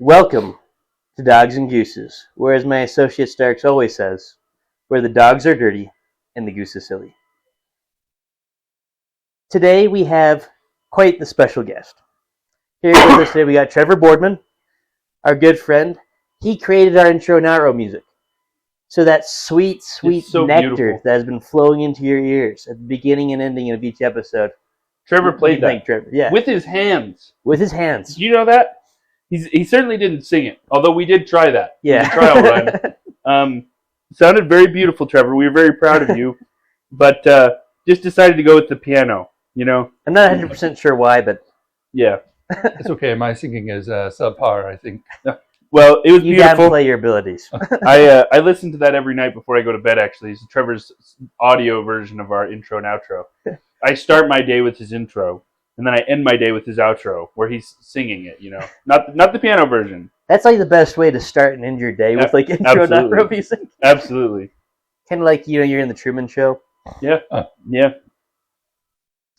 Welcome to Dogs and Gooses, where, as my associate Starks always says, where the dogs are dirty and the goose is silly. Today we have quite the special guest. Here with us today we got Trevor Boardman, our good friend. He created our intro and outro music. So that sweet nectar beautiful that has been flowing into your ears at the beginning and ending of each episode. Trevor played that. Trevor? Yeah. With his hands. With his hands. Did you know that? He certainly didn't sing it, although we did try that. Yeah. Trial run. Sounded very beautiful, Trevor. We were very proud of you, but just decided to go with the piano. You know, I'm not 100% sure why, but yeah, it's okay. My singing is subpar, I think. Well, it was you beautiful. downplay your abilities. I listen to that every night before I go to bed. Actually, it's Trevor's audio version of our intro and outro. I start my day with his intro, and then I end my day with his outro, where he's singing it. You know, not the piano version. That's like the best way to start and end your day with like intro and outro music. Absolutely. Kind of like, you're in the Truman Show. Yeah. Yeah.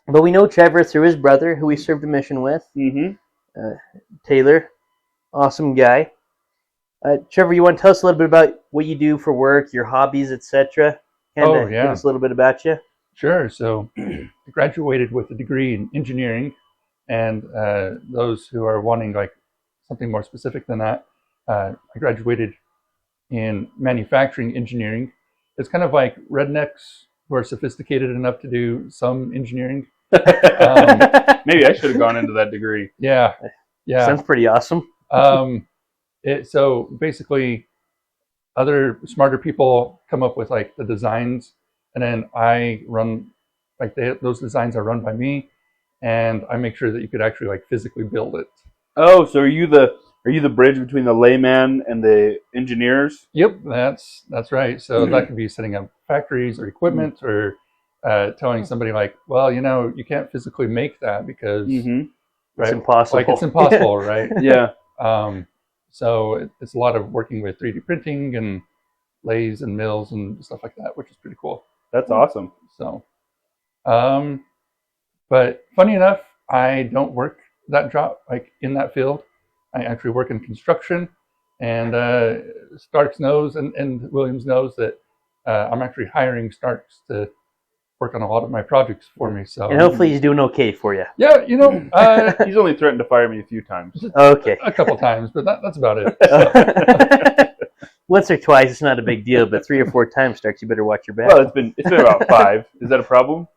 But we know Trevor through his brother, who we served a mission with. Mm-hmm. Taylor. Awesome guy. Trevor, you want to tell us a little bit about what you do for work, your hobbies, etc.? Give us a little bit about you. Sure. So I graduated with a degree in engineering, and those who are wanting like something more specific than that, I graduated in manufacturing engineering. It's kind of like rednecks who are sophisticated enough to do some engineering. Maybe I should have gone into that degree. Yeah. Sounds pretty awesome. So basically, other smarter people come up with like the designs, and then I run those designs are run by me, and I make sure that you could actually like physically build it. Oh, so are you the bridge between the layman and the engineers? Yep, that's right. So that could be setting up factories or equipment, or telling somebody like, well, you can't physically make that because It's right, impossible. like it's impossible, right? Yeah. So it's a lot of working with 3D printing and lathes and mills and stuff like that, which is pretty cool. That's awesome. So, but funny enough, I don't work that job, like in that field. I actually work in construction, and Starks knows and Williams knows that I'm actually hiring Starks to work on a lot of my projects for me. So, and hopefully he's doing okay for you. Yeah, he's only threatened to fire me a few times. Okay. A couple times, but that's about it. Once or twice, it's not a big deal, but 3 or 4 times, Starks, you better watch your back. Well, it's been about 5. Is that a problem?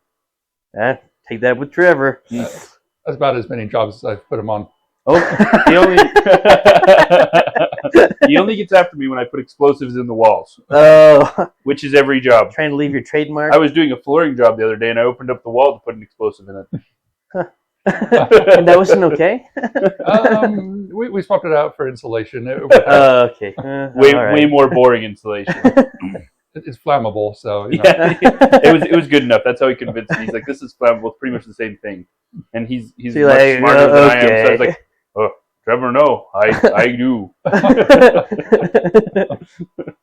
Take that with Trevor. That's about as many jobs as I've put him on. Oh, he only gets after me when I put explosives in the walls. Oh. Which is every job. Trying to leave your trademark? I was doing a flooring job the other day, and I opened up the wall to put an explosive in it. And that wasn't okay? We swapped it out for insulation. Okay. Way more boring insulation. It's flammable, so Yeah, it was good enough. That's how he convinced me. He's like, "This is flammable. It's pretty much the same thing." And he's much smarter than I am. So I was like, "Oh, Trevor, no, I do."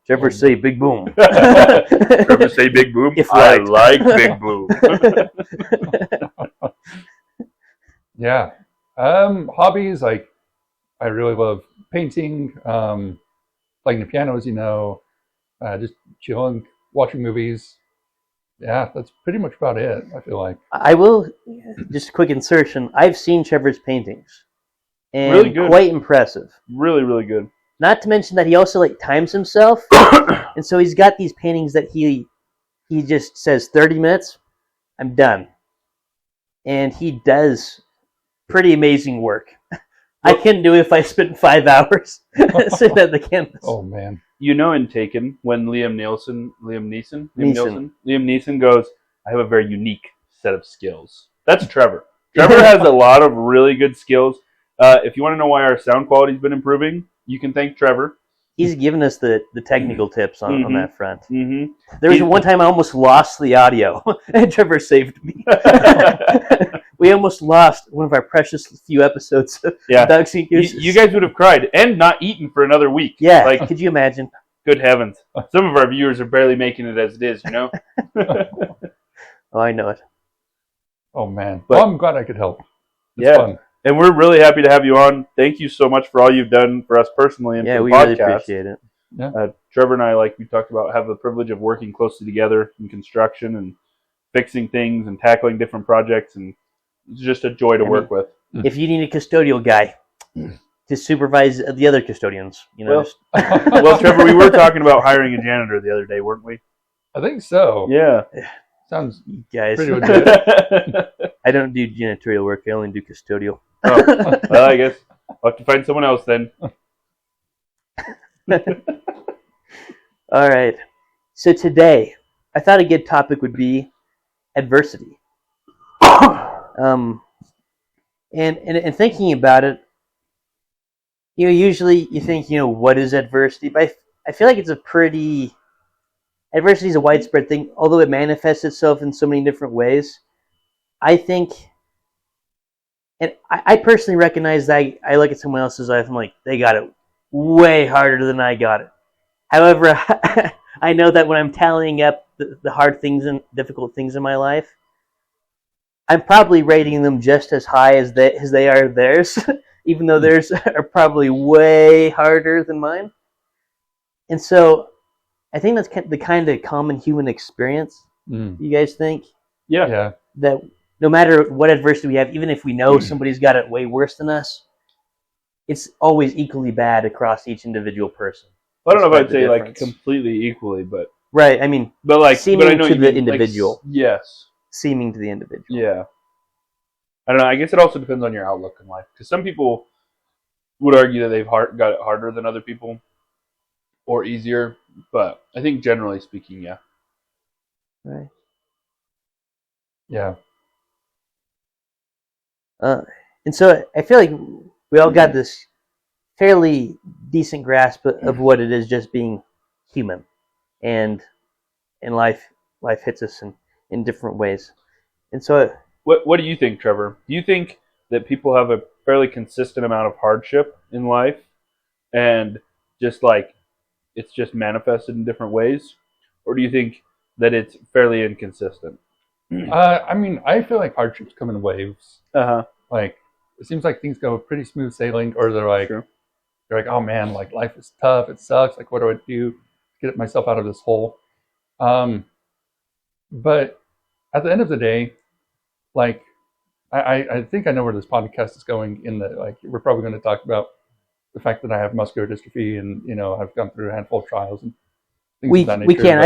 Trevor say big boom. Trevor say big boom. If I right. like big boom. Yeah. Hobbies, like I really love painting, playing the piano, as you know, just chilling, watching movies. Yeah, that's pretty much about it, I feel like. I will, just a quick insertion, I've seen Trevor's paintings. And really good. Quite impressive. Really, really good. Not to mention that he also times himself. And so he's got these paintings that he just says 30 minutes, I'm done. And he does pretty amazing work. I couldn't do it if I spent 5 hours sitting at the canvas. Oh man. In Taken, when Liam Neeson goes, I have a very unique set of skills. That's Trevor. Trevor has a lot of really good skills. If you want to know why our sound quality's been improving, you can thank Trevor. He's given us the technical tips on that front. Mm-hmm. There was one time I almost lost the audio, and Trevor saved me. We almost lost one of our precious few episodes of Dogs and Gooses. You guys would have cried and not eaten for another week. Yeah, could you imagine? Good heavens. Some of our viewers are barely making it as it is, Oh, I know it. Oh, man. Well, I'm glad I could help. It's fun. And we're really happy to have you on. Thank you so much for all you've done for us personally and Yeah, for the we podcast. really appreciate it. Trevor and I, like we talked about, have the privilege of working closely together in construction and fixing things and tackling different projects, and it's just a joy to work with. If you need a custodial guy to supervise the other custodians, Well, Trevor, we were talking about hiring a janitor the other day, weren't we? I think so. Yeah. Sounds guys. pretty legit. I don't do janitorial work. I only do custodial. Oh, well, I guess I'll have to find someone else then. All right. So today, I thought a good topic would be adversity. And thinking about it, usually you think, what is adversity? But I feel like adversity is a widespread thing, although it manifests itself in so many different ways. I think, and I personally recognize that I look at someone else's life, I'm like, they got it way harder than I got it. However, I know that when I'm tallying up the hard things and difficult things in my life, I'm probably rating them just as high as they are theirs, even though theirs are probably way harder than mine. And so I think that's the kind of common human experience. You guys think? Yeah. That no matter what adversity we have, even if we know somebody's got it way worse than us, it's always equally bad across each individual person. I don't know if I'd say like completely equally, but right. I mean, but like seeming but I know to you the mean, individual. Like, yes. Seeming to the individual. Yeah. I don't know. I guess it also depends on your outlook in life, because some people would argue that they've got it harder than other people, or easier. But I think generally speaking, yeah. Right. Yeah. And so I feel like we all got this fairly decent grasp of what it is just being human, and life hits us in different ways. And so, what do you think, Trevor? Do you think that people have a fairly consistent amount of hardship in life, and just like it's just manifested in different ways, or do you think that it's fairly inconsistent? I mean, I feel like hardships come in waves. Like it seems like things go pretty smooth sailing, or they're like, oh man, like life is tough, it sucks. Like, what do I do to get myself out of this hole? But at the end of the day, like I think I know where this podcast is going. In that, like, we're probably going to talk about the fact that I have muscular dystrophy, and I've gone through a handful of trials and things of that nature. We can.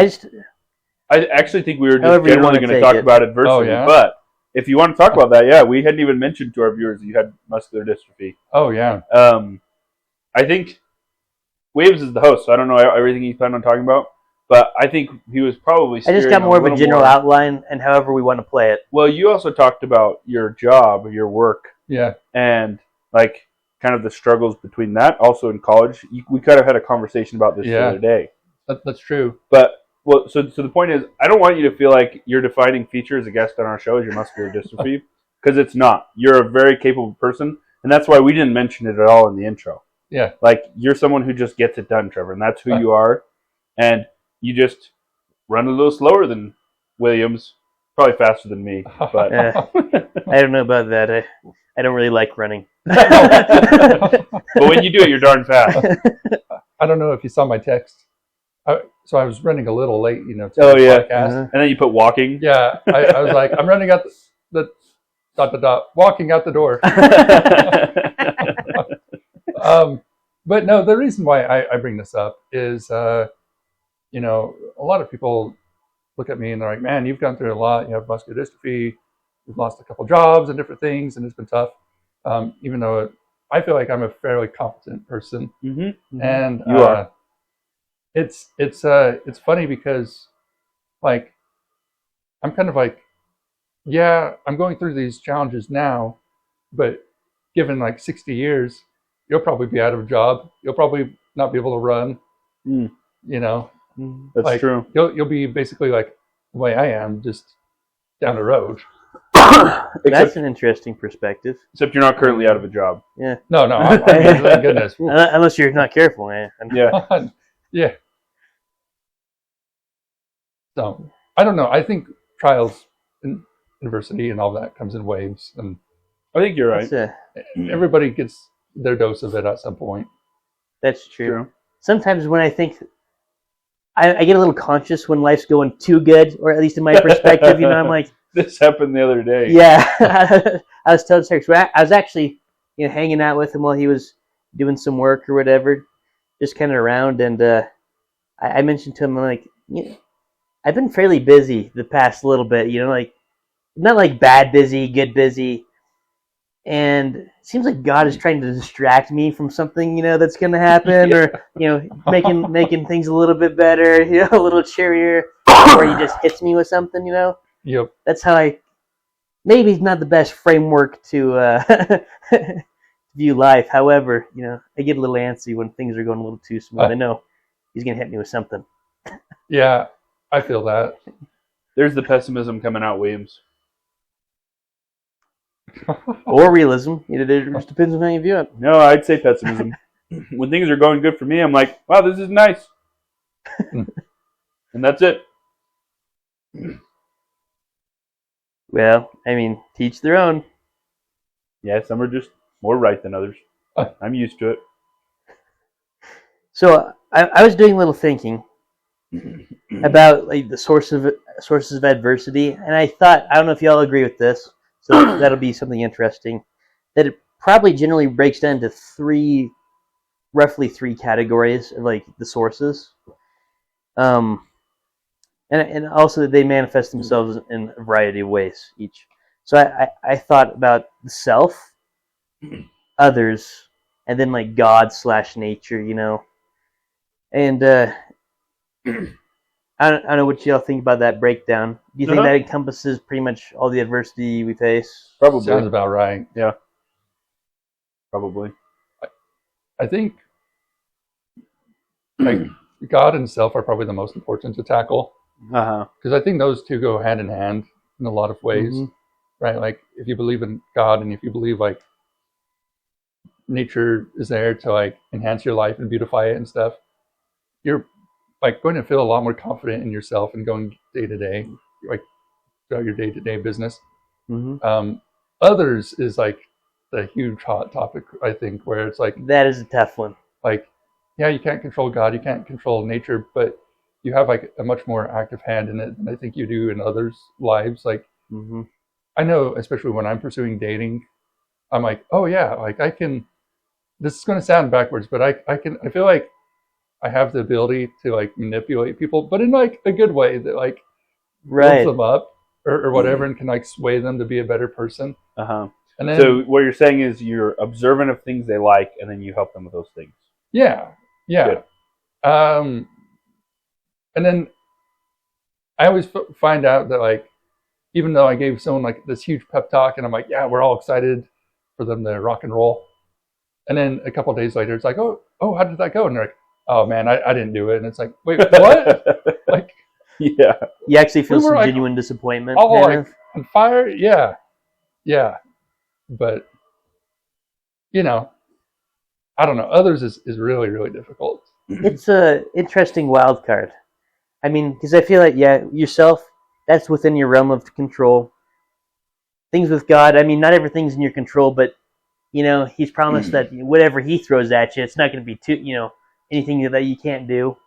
I actually think we were just generally going to talk about adversity. Oh, yeah? But if you want to talk about that, yeah, we hadn't even mentioned to our viewers that you had muscular dystrophy. Oh, yeah. I think Waves is the host, so I don't know everything he's planning on talking about. But I think he was probably I just got more of a general outline and however we want to play it. Well, you also talked about your job, your work. Yeah. And, like, kind of the struggles between that. Also in college. We kind of had a conversation about this the other day. That's true. But... Well, so the point is, I don't want you to feel like your defining feature as a guest on our show is your muscular dystrophy, because it's not. You're a very capable person, and that's why we didn't mention it at all in the intro. Yeah. Like, you're someone who just gets it done, Trevor, and that's who you are, and you just run a little slower than Williams, probably faster than me, but... I don't know about that. I don't really like running. But when you do it, you're darn fast. I don't know if you saw my text. So I was running a little late, to the podcast. And then you put walking. Yeah, I was like, I'm running out the walking out the door. But no, the reason why I bring this up is, a lot of people look at me and they're like, man, you've gone through a lot. You have muscular dystrophy. You've lost a couple jobs and different things, and it's been tough. Even though I feel like I'm a fairly competent person. Mm-hmm. And you are. It's funny because, like, I'm kind of like, yeah, I'm going through these challenges now, but given like 60 years, you'll probably be out of a job. You'll probably not be able to run. That's like, true. You'll be basically like the way I am, just down the road. That's an interesting perspective. Except you're not currently out of a job. Yeah. No, thank goodness. Unless you're not careful, man. Yeah. Yeah. So, I don't know. I think trials and adversity and all that comes in waves. And I think you're right. Everybody gets their dose of it at some point. That's true. Sometimes when I think, I get a little conscious when life's going too good, or at least in my perspective, I'm like, this happened the other day. Yeah, I was telling Serge, I was actually hanging out with him while he was doing some work or whatever, just kind of around, and I mentioned to him, I'm like, I've been fairly busy the past little bit, like not like bad busy, good busy, and it seems like God is trying to distract me from something that's going to happen, or making things a little bit better, a little cheerier, or he just hits me with something, Yep. That's how maybe it's not the best framework to view life. However, I get a little antsy when things are going a little too smooth. I know he's going to hit me with something. Yeah, I feel that. There's the pessimism coming out, Williams. Or realism. It just depends on how you view it. No, I'd say pessimism. When things are going good for me, I'm like, wow, this is nice. And that's it. Well, teach their own. Yeah, some are just more right than others. I'm used to it. So I was doing a little thinking about like the sources of adversity, and I thought, I don't know if y'all agree with this, so that'll be something interesting, that it probably generally breaks down to roughly three categories of like the sources. And also they manifest themselves in a variety of ways each. So I thought about the self, others, and then like God / nature, And I don't know what y'all think about that breakdown. Do you think that encompasses pretty much all the adversity we face? Probably. Sounds about right. Yeah. Probably. I think like God and self are probably the most important to tackle. Because I think those two go hand in hand in a lot of ways, right? Like if you believe in God and if you believe like nature is there to like enhance your life and beautify it and stuff, you're like going to feel a lot more confident in yourself and going day to day, like throughout your day to day business. Others is like the huge hot topic, I think, where it's like that is a tough one. Like, yeah, you can't control God, you can't control nature, but you have like a much more active hand in it than I think you do in others' lives. Like, I know, especially when I'm pursuing dating, I'm like, oh yeah, like I can. This is going to sound backwards, but I feel like I have the ability to like manipulate people, but in like a good way that like builds them up or whatever, and can like sway them to be a better person. And then, so what you're saying is you're observant of things they like, and then you help them with those things. Yeah. Good. And then I always find out that like, even though I gave someone like this huge pep talk and I'm like, yeah, we're all excited for them to rock and roll. And then a couple of days later, it's like, oh, how did that go? And they're like, oh man, I didn't do it. And it's like, wait, what? Like, yeah. You actually feel some genuine disappointment. Oh, like on fire? Yeah. But, I don't know. Others is really, really difficult. It's a interesting wild card. Because I feel like, yourself, that's within your realm of control. Things with God, not everything's in your control, but, He's promised that whatever He throws at you, it's not going to be too, anything that you can't do,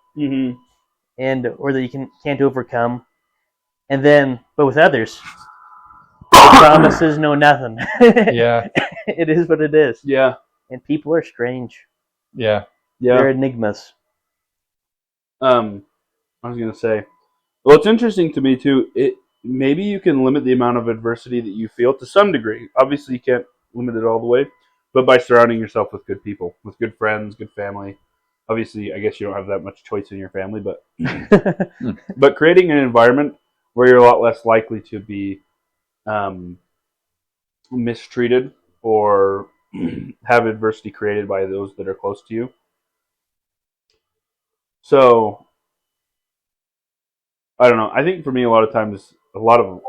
and or that you can't overcome. And then, but with others, promises, no nothing. Yeah. It is what it is. Yeah. And people are strange. Yeah. They're enigmas. I was going to say, well, it's interesting to me too. Maybe you can limit the amount of adversity that you feel to some degree. Obviously, you can't limit it all the way, but by surrounding yourself with good people, with good friends, good family. Obviously, I guess you don't have that much choice in your family, but but creating an environment where you're a lot less likely to be mistreated or have adversity created by those that are close to you. So, I don't know. I think for me, a lot of times, a lot of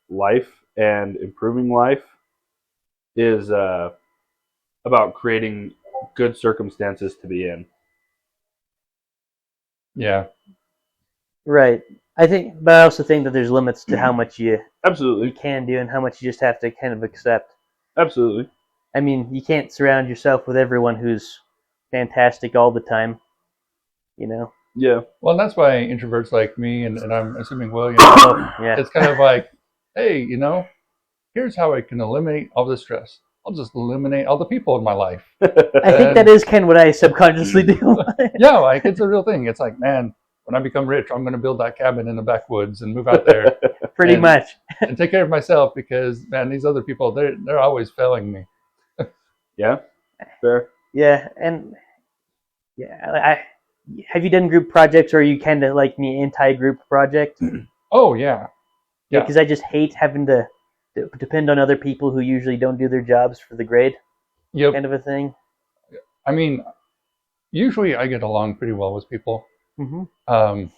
life and improving life is about creating good circumstances to be in. Yeah. Right. But I also think that there's limits to how much you absolutely can do and how much you just have to kind of accept. Absolutely. I mean, you can't surround yourself with everyone who's fantastic all the time, you know? Yeah. Well, that's why introverts like me, and I'm assuming William, well, Yeah. it's kind of like, hey, here's how I can eliminate all the stress. I'll just eliminate all the people in my life. I think that is kind of what I subconsciously do. Yeah, like it's a real thing. It's like, man, when I become rich, I'm going to build that cabin in the backwoods and move out there Pretty much. and take care of myself because, man, these other people, they're always failing me. Yeah. Fair. Yeah, and have you done group projects, or are you kind of like me, anti-group project? Oh, yeah. Yeah. Because I just hate having to depend on other people who usually don't do their jobs for the grade, Yep. kind of a thing. I mean, usually I get along pretty well with people. Mm-hmm. And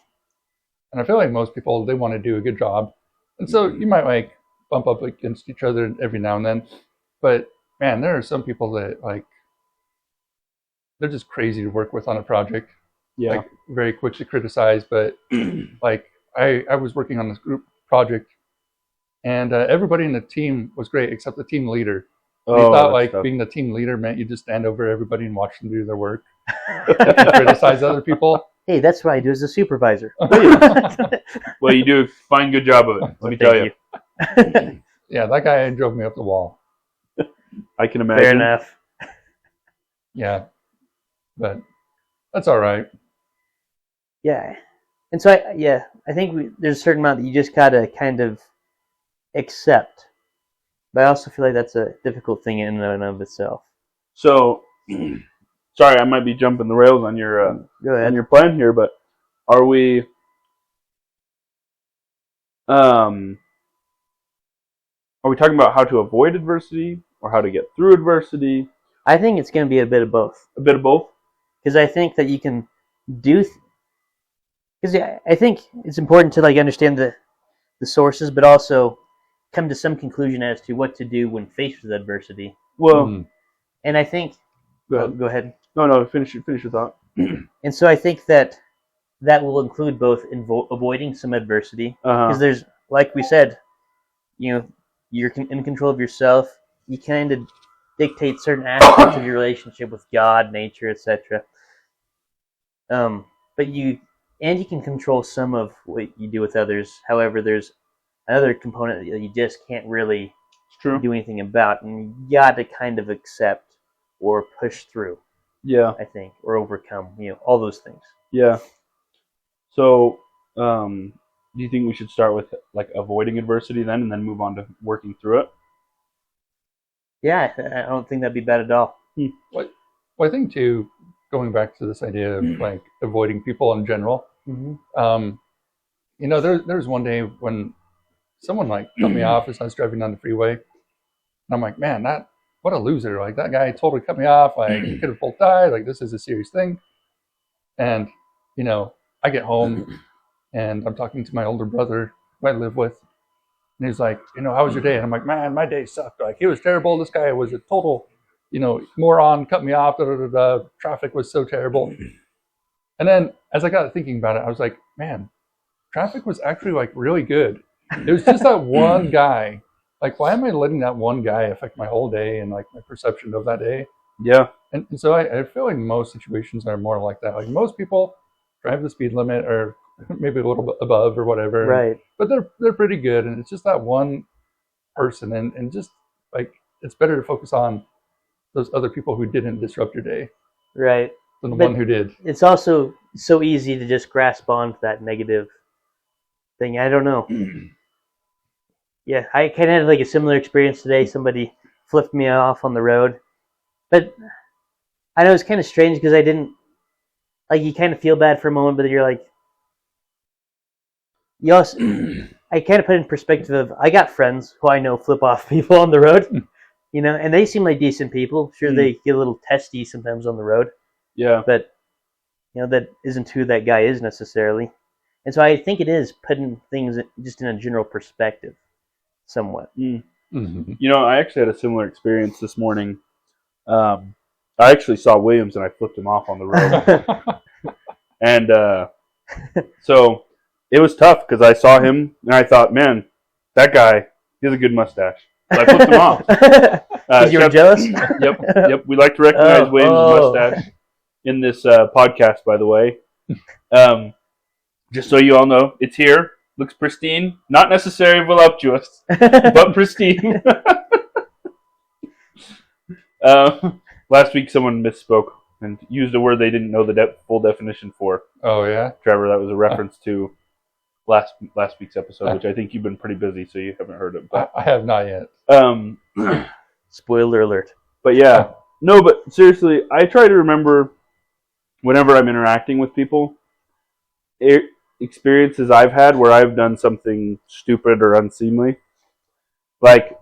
I feel like most people, they want to do a good job. And so you might like bump up against each other every now and then. But man, there are some people that like, they're just crazy to work with on a project. Yeah. Like very quick to criticize. But like I was working on this group project and everybody in the team was great except the team leader. He thought that's like tough. being the team leader meant you just stand over everybody and watch them do their work and criticize other people. Hey, that's what I do as a supervisor. Well, you do a fine good job of it. Let me tell you. Yeah, that guy drove me up the wall. I can imagine. Fair enough. Yeah, but that's all right. Yeah, and so I think there's a certain amount that you just gotta kind of accept, but I also feel like that's a difficult thing in and of itself. So, sorry, I might be jumping the rails on your Go ahead. on your plan here, but are we talking about how to avoid adversity or how to get through adversity? I think it's going to be a bit of both. A bit of both. Because I think that you can do. Because I think it's important to like understand the sources, but also come to some conclusion as to what to do when faced with adversity. Well, And I think. go ahead. Go ahead. No, finish your thought. And so I think that will include both avoiding some adversity, because there's, like we said, you're in control of yourself. You kind of dictate certain aspects of your relationship with God, nature, etc. But you can control some of what you do with others. However, there's another component that you just can't really do anything about, and you got to kind of accept or push through. Yeah. I think, or overcome, all those things. Yeah. So, do you think we should start with like avoiding adversity then, and then move on to working through it? Yeah, I don't think that'd be bad at all. Well, I think too, going back to this idea of like avoiding people in general. Mm-hmm. There's one day when someone like cut me off as I was driving down the freeway, and I'm like, man, what a loser! Like that guy totally cut me off. Like he could have both died. Like this is a serious thing. And I get home and I'm talking to my older brother who I live with, and he's like, how was your day? And I'm like, man, my day sucked. Like he was terrible. This guy was a total, moron. Cut me off. Traffic was so terrible. And then as I got thinking about it, I was like, man, traffic was actually like really good. It was just that one guy. Like, why am I letting that one guy affect my whole day and like my perception of that day? Yeah. And so I feel like most situations are more like that. Like most people drive the speed limit or maybe a little bit above or whatever. Right. But they're pretty good. And it's just that one person. And just like, it's better to focus on those other people who didn't disrupt your day. Right. Than the one who did. It's also so easy to just grasp onto that negative thing. I don't know. Yeah, I kind of had like a similar experience today. Somebody flipped me off on the road. But I know it's kind of strange because I didn't, like, you kind of feel bad for a moment, but you're like, you also, I kind of put in perspective of, I got friends who I know flip off people on the road, and they seem like decent people. Sure, they get a little testy sometimes on the road. Yeah. But, that isn't who that guy is necessarily. And so I think it is putting things just in a general perspective, somewhat. Mm-hmm. I actually had a similar experience this morning. I actually saw Williams and I flipped him off on the road. And so it was tough because I saw him and I thought, man, that guy, he has a good mustache. So I flipped him off. Because you were jealous? Yep. We like to recognize Williams' mustache in this podcast, by the way. Just so you all know, it's here. Looks pristine. Not necessarily voluptuous, but pristine. Last week, someone misspoke and used a word they didn't know the full definition for. Oh, yeah? Trevor, that was a reference to last week's episode, which I think you've been pretty busy, so you haven't heard it. But, I have not yet. Spoiler alert. But yeah. No, but seriously, I try to remember whenever I'm interacting with people, experiences I've had where I've done something stupid or unseemly. Like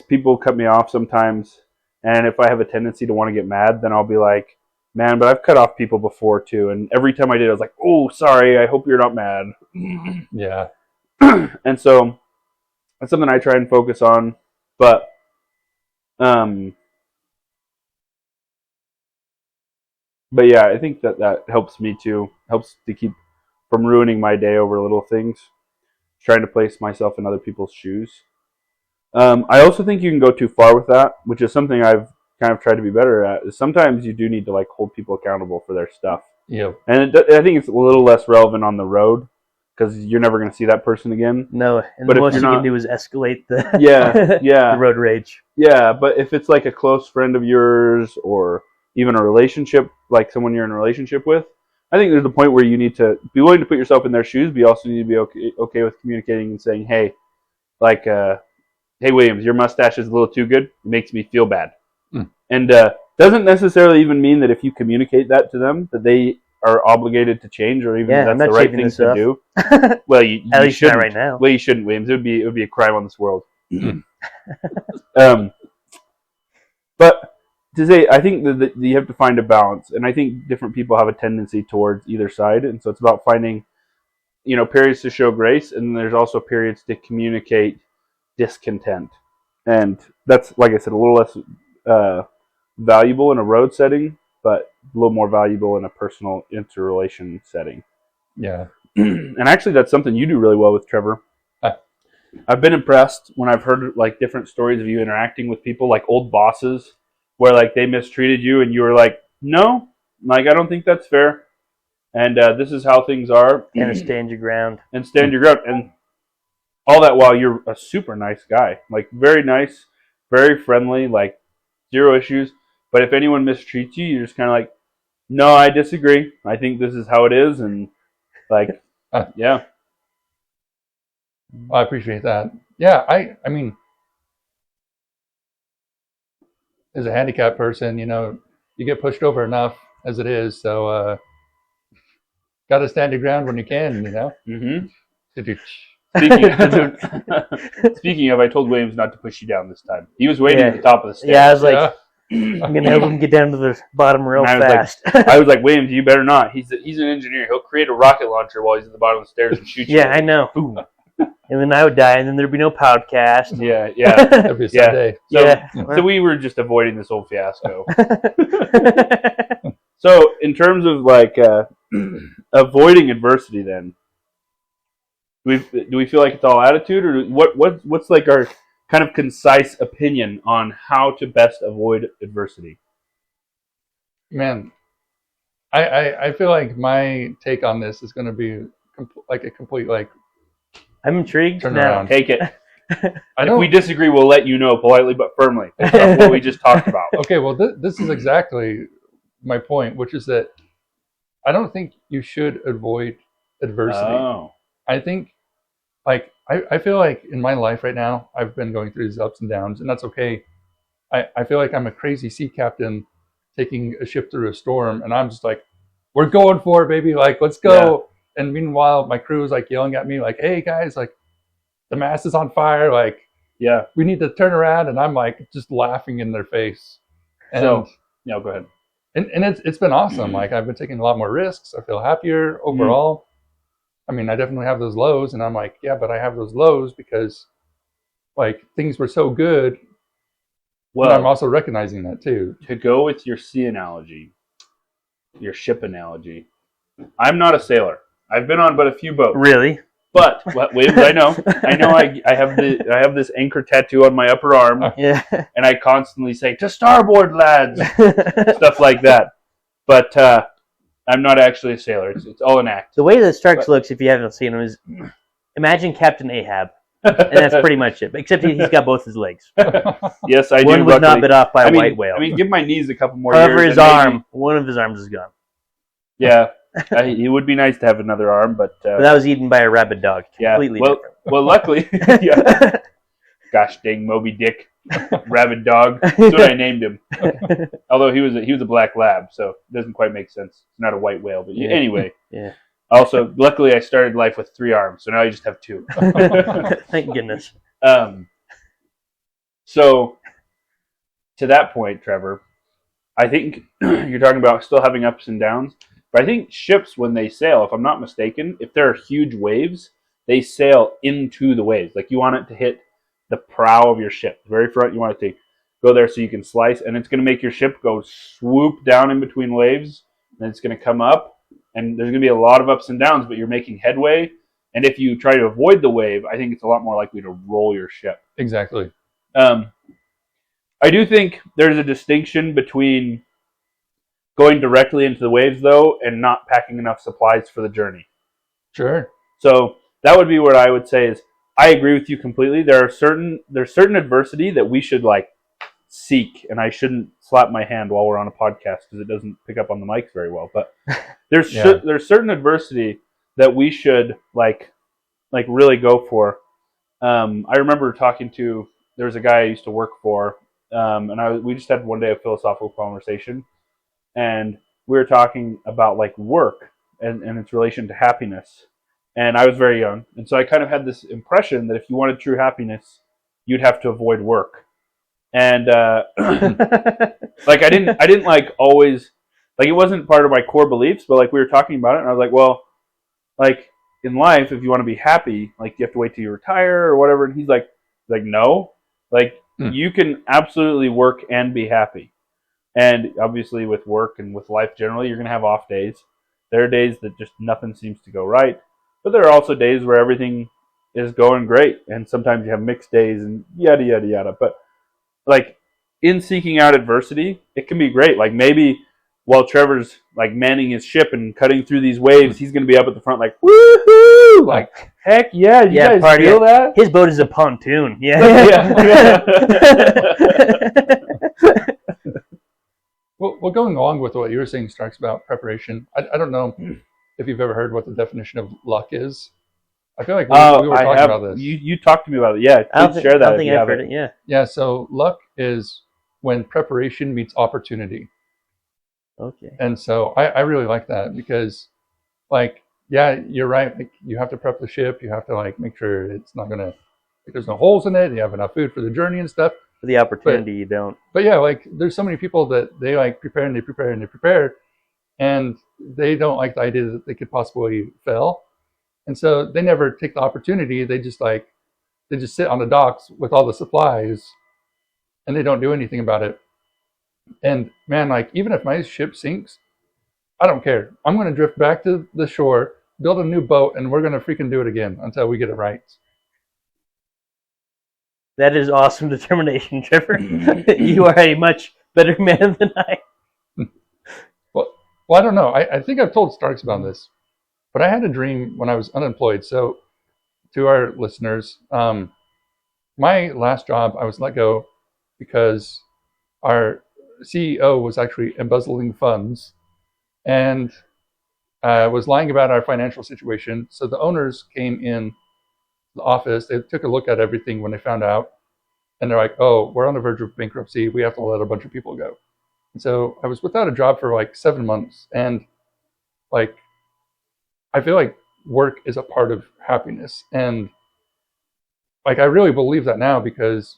people cut me off sometimes, and if I have a tendency to want to get mad, then I'll be like, man, but I've cut off people before too, and every time I did, I was like, oh, sorry, I hope you're not mad. Yeah. And so that's something I try and focus on, but yeah, I think that helps me too. Helps to keep from ruining my day over little things. Trying to place myself in other people's shoes. I also think you can go too far with that, which is something I've kind of tried to be better at. Is sometimes you do need to hold people accountable for their stuff. Yeah. And I think it's a little less relevant on the road because you're never going to see that person again. No, and but the most you can do is escalate the the road rage. Yeah, but if it's like a close friend of yours or even a relationship, like someone you're in a relationship with, I think there's a point where you need to be willing to put yourself in their shoes, but you also need to be okay with communicating and saying, hey, hey, Williams, your mustache is a little too good. It makes me feel bad. And doesn't necessarily even mean that if you communicate that to them, that they are obligated to change or even that's the right thing to do. Well, you at least shouldn't. not right now. Well, you shouldn't, Williams. It would be a crime on this world. But to say, I think that you have to find a balance, and I think different people have a tendency towards either side, and so it's about finding, periods to show grace, and there's also periods to communicate discontent, and that's, like I said, a little less valuable in a road setting, but a little more valuable in a personal interrelation setting. Yeah. And actually, that's something you do really well with, Trevor. I've been impressed when I've heard different stories of you interacting with people, like old bosses, where they mistreated you, and you were like, "No, I don't think that's fair," and this is how things are. And stand your ground. And stand your ground, and all that while you're a super nice guy, very nice, very friendly, zero issues. But if anyone mistreats you, you're just kind of like, "No, I disagree. I think this is how it is," and yeah. I appreciate that. Yeah, I mean, as a handicapped person, you get pushed over enough as it is, so got to stand your ground when you can, Mm-hmm. Speaking of, I told Williams not to push you down this time. He was waiting at the top of the stairs. Yeah, I was like, I'm going to help him get down to the bottom real fast. I was like, Williams, you better not. He's an engineer. He'll create a rocket launcher while he's at the bottom of the stairs and shoot you. Yeah, I know. Boom. And then I would die, and then there'd be no podcast. Yeah. That'd be a sad day. So we were just avoiding this whole fiasco. So in terms of avoiding adversity, then do we feel like it's all attitude, or what's our kind of concise opinion on how to best avoid adversity? Man, I feel like my take on this is going to be a complete I'm intrigued turn now. around. Take it. If we disagree, we'll let you know politely but firmly. That's what we just talked about. Okay, well, this is exactly my point, which is that I don't think you should avoid adversity. Oh. I think, I feel like in my life right now, I've been going through these ups and downs, and that's okay. I feel like I'm a crazy sea captain taking a ship through a storm, and I'm just like, we're going for it, baby. Let's go. Yeah. And meanwhile, my crew is yelling at me, hey, guys, the mast is on fire. Yeah, we need to turn around. And I'm just laughing in their face. And go ahead. And it's been awesome. I've been taking a lot more risks. I feel happier overall. I mean, I definitely have those lows, and I'm yeah, but I have those lows because things were so good. Well, I'm also recognizing that too. To go with your sea analogy, your ship analogy, I'm not a sailor. I've been on but a few boats. Really? But what waves? I know. I have this anchor tattoo on my upper arm, Yeah. and I constantly say "to starboard, lads," stuff like that. But I'm not actually a sailor. It's all an act. The way the Starks looks, if you haven't seen him, is imagine Captain Ahab, and that's pretty much it. Except he's got both his legs. Yes, I do. One was not luckily. bit off by a I mean, white whale. I mean, give my knees a couple more However, years. his arm, one of his arms is gone. Yeah, it would be nice to have another arm, but that was eaten by a rabid dog. Completely different. Well, luckily, yeah. Gosh dang, Moby Dick, rabid dog. That's what I named him. Although he was a black lab, so it doesn't quite make sense. It's not a white whale, but anyway. Yeah. Also, luckily, I started life with 3 arms, so now I just have 2. Thank goodness. So, to that point, Trevor, I think you're talking about still having ups and downs, but I think ships, when they sail, if I'm not mistaken, if there are huge waves, they sail into the waves. Like, you want it to hit the prow of your ship. The very front, you want it to go there so you can slice, and it's going to make your ship go swoop down in between waves, and it's going to come up, and there's going to be a lot of ups and downs, but you're making headway. And if you try to avoid the wave, I think it's a lot more likely to roll your ship. Exactly. I do think there's a distinction between going directly into the waves, though, and not packing enough supplies for the journey. Sure. So that would be what I would say is, I agree with you completely. There's certain adversity that we should seek, and I shouldn't slap my hand while we're on a podcast because it doesn't pick up on the mics very well. But there's certain adversity that we should really go for. I remember there was a guy I used to work for, and we just had one day of philosophical conversation, and we were talking about work and its relation to happiness. And I was very young, and so I kind of had this impression that if you wanted true happiness, you'd have to avoid work. And I didn't always it wasn't part of my core beliefs, but we were talking about it, and I was like, well, in life, if you want to be happy, you have to wait till you retire or whatever. And he's like no, you can absolutely work and be happy. And obviously, with work and with life generally, you're gonna have off days. There are days that just nothing seems to go right. But there are also days where everything is going great, and sometimes you have mixed days and yada yada yada. But in seeking out adversity, it can be great. Maybe while Trevor's manning his ship and cutting through these waves, he's going to be up at the front woohoo! Heck yeah! You guys feel that? His boat is a pontoon. Yeah. Well, going along with what you were saying, Starks, about preparation, I don't know if you've ever heard what the definition of luck is. I feel like we were talking about this. You talked to me about it. Yeah, please share that. I don't think I've heard it. Yeah. Yeah. So luck is when preparation meets opportunity. Okay. And so I really like that because, yeah, you're right. You have to prep the ship. You have to make sure it's not gonna there's no holes in it. You have enough food for the journey and stuff. For the opportunity, you don't. But yeah, there's so many people that they prepare and they prepare and they prepare, and they don't like the idea that they could possibly fail. And so they never take the opportunity. They just sit on the docks with all the supplies, and they don't do anything about it. And man, even if my ship sinks, I don't care. I'm going to drift back to the shore, build a new boat, and we're going to freaking do it again until we get it right. That is awesome determination, Trevor. You are a much better man than I. Well, I don't know. I think I've told Starks about this. But I had a dream when I was unemployed. So, to our listeners, my last job, I was let go because our CEO was actually embezzling funds and was lying about our financial situation. So the owners came in the office. They took a look at everything when they found out. And they're like, oh, we're on the verge of bankruptcy. We have to let a bunch of people go. And so I was without a job for 7 months. And I feel like work is a part of happiness. And I really believe that now because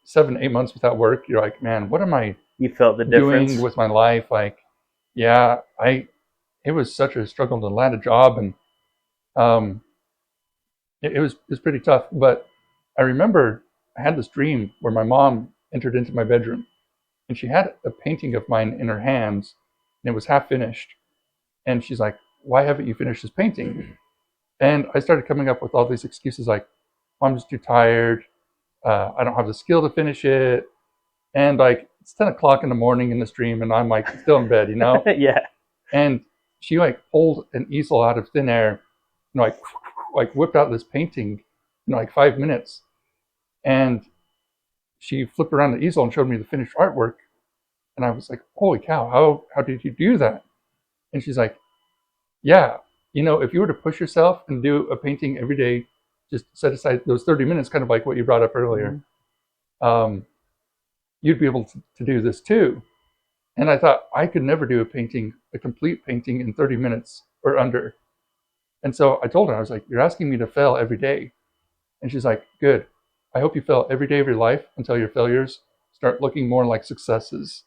7, 8 months without work, you're like, man, what am I You felt the difference doing with my life? Yeah, it was such a struggle to land a job, and it was pretty tough. But I remember I had this dream where my mom entered into my bedroom, and she had a painting of mine in her hands, and it was half finished. And she's like, why haven't you finished this painting? And I started coming up with all these excuses like, I'm just too tired. I don't have the skill to finish it. And like, it's 10 o'clock in the morning in the stream and I'm like still in bed, Yeah. And she like pulled an easel out of thin air, like whipped out this painting in like 5 minutes. And she flipped around the easel and showed me the finished artwork. And I was like, holy cow, how did you do that? And she's like, yeah, if you were to push yourself and do a painting every day, just set aside those 30 minutes, kind of like what you brought up earlier, you'd be able to do this too. And I thought I could never do a complete painting in 30 minutes or under. And so I told her, I was like, you're asking me to fail every day. And she's like, good. I hope you fail every day of your life until your failures start looking more like successes.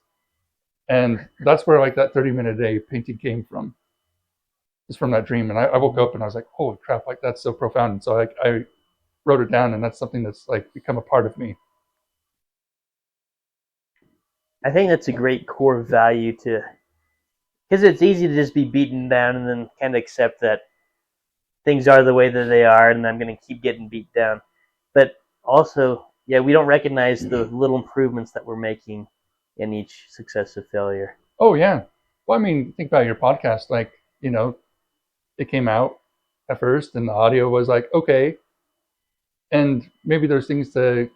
And that's where like that 30-minute a day painting came from. It's from that dream. And I woke up and I was like, holy crap, like that's so profound. And so I wrote it down, and that's something that's like become a part of me. I think that's a great core value because it's easy to just be beaten down and then kind of accept that things are the way that they are and I'm going to keep getting beat down. But also, yeah, we don't recognize the little improvements that we're making in each successive failure. Oh, yeah. Well, I mean, think about your podcast. Like, it came out at first and the audio was like, okay. And maybe there's things to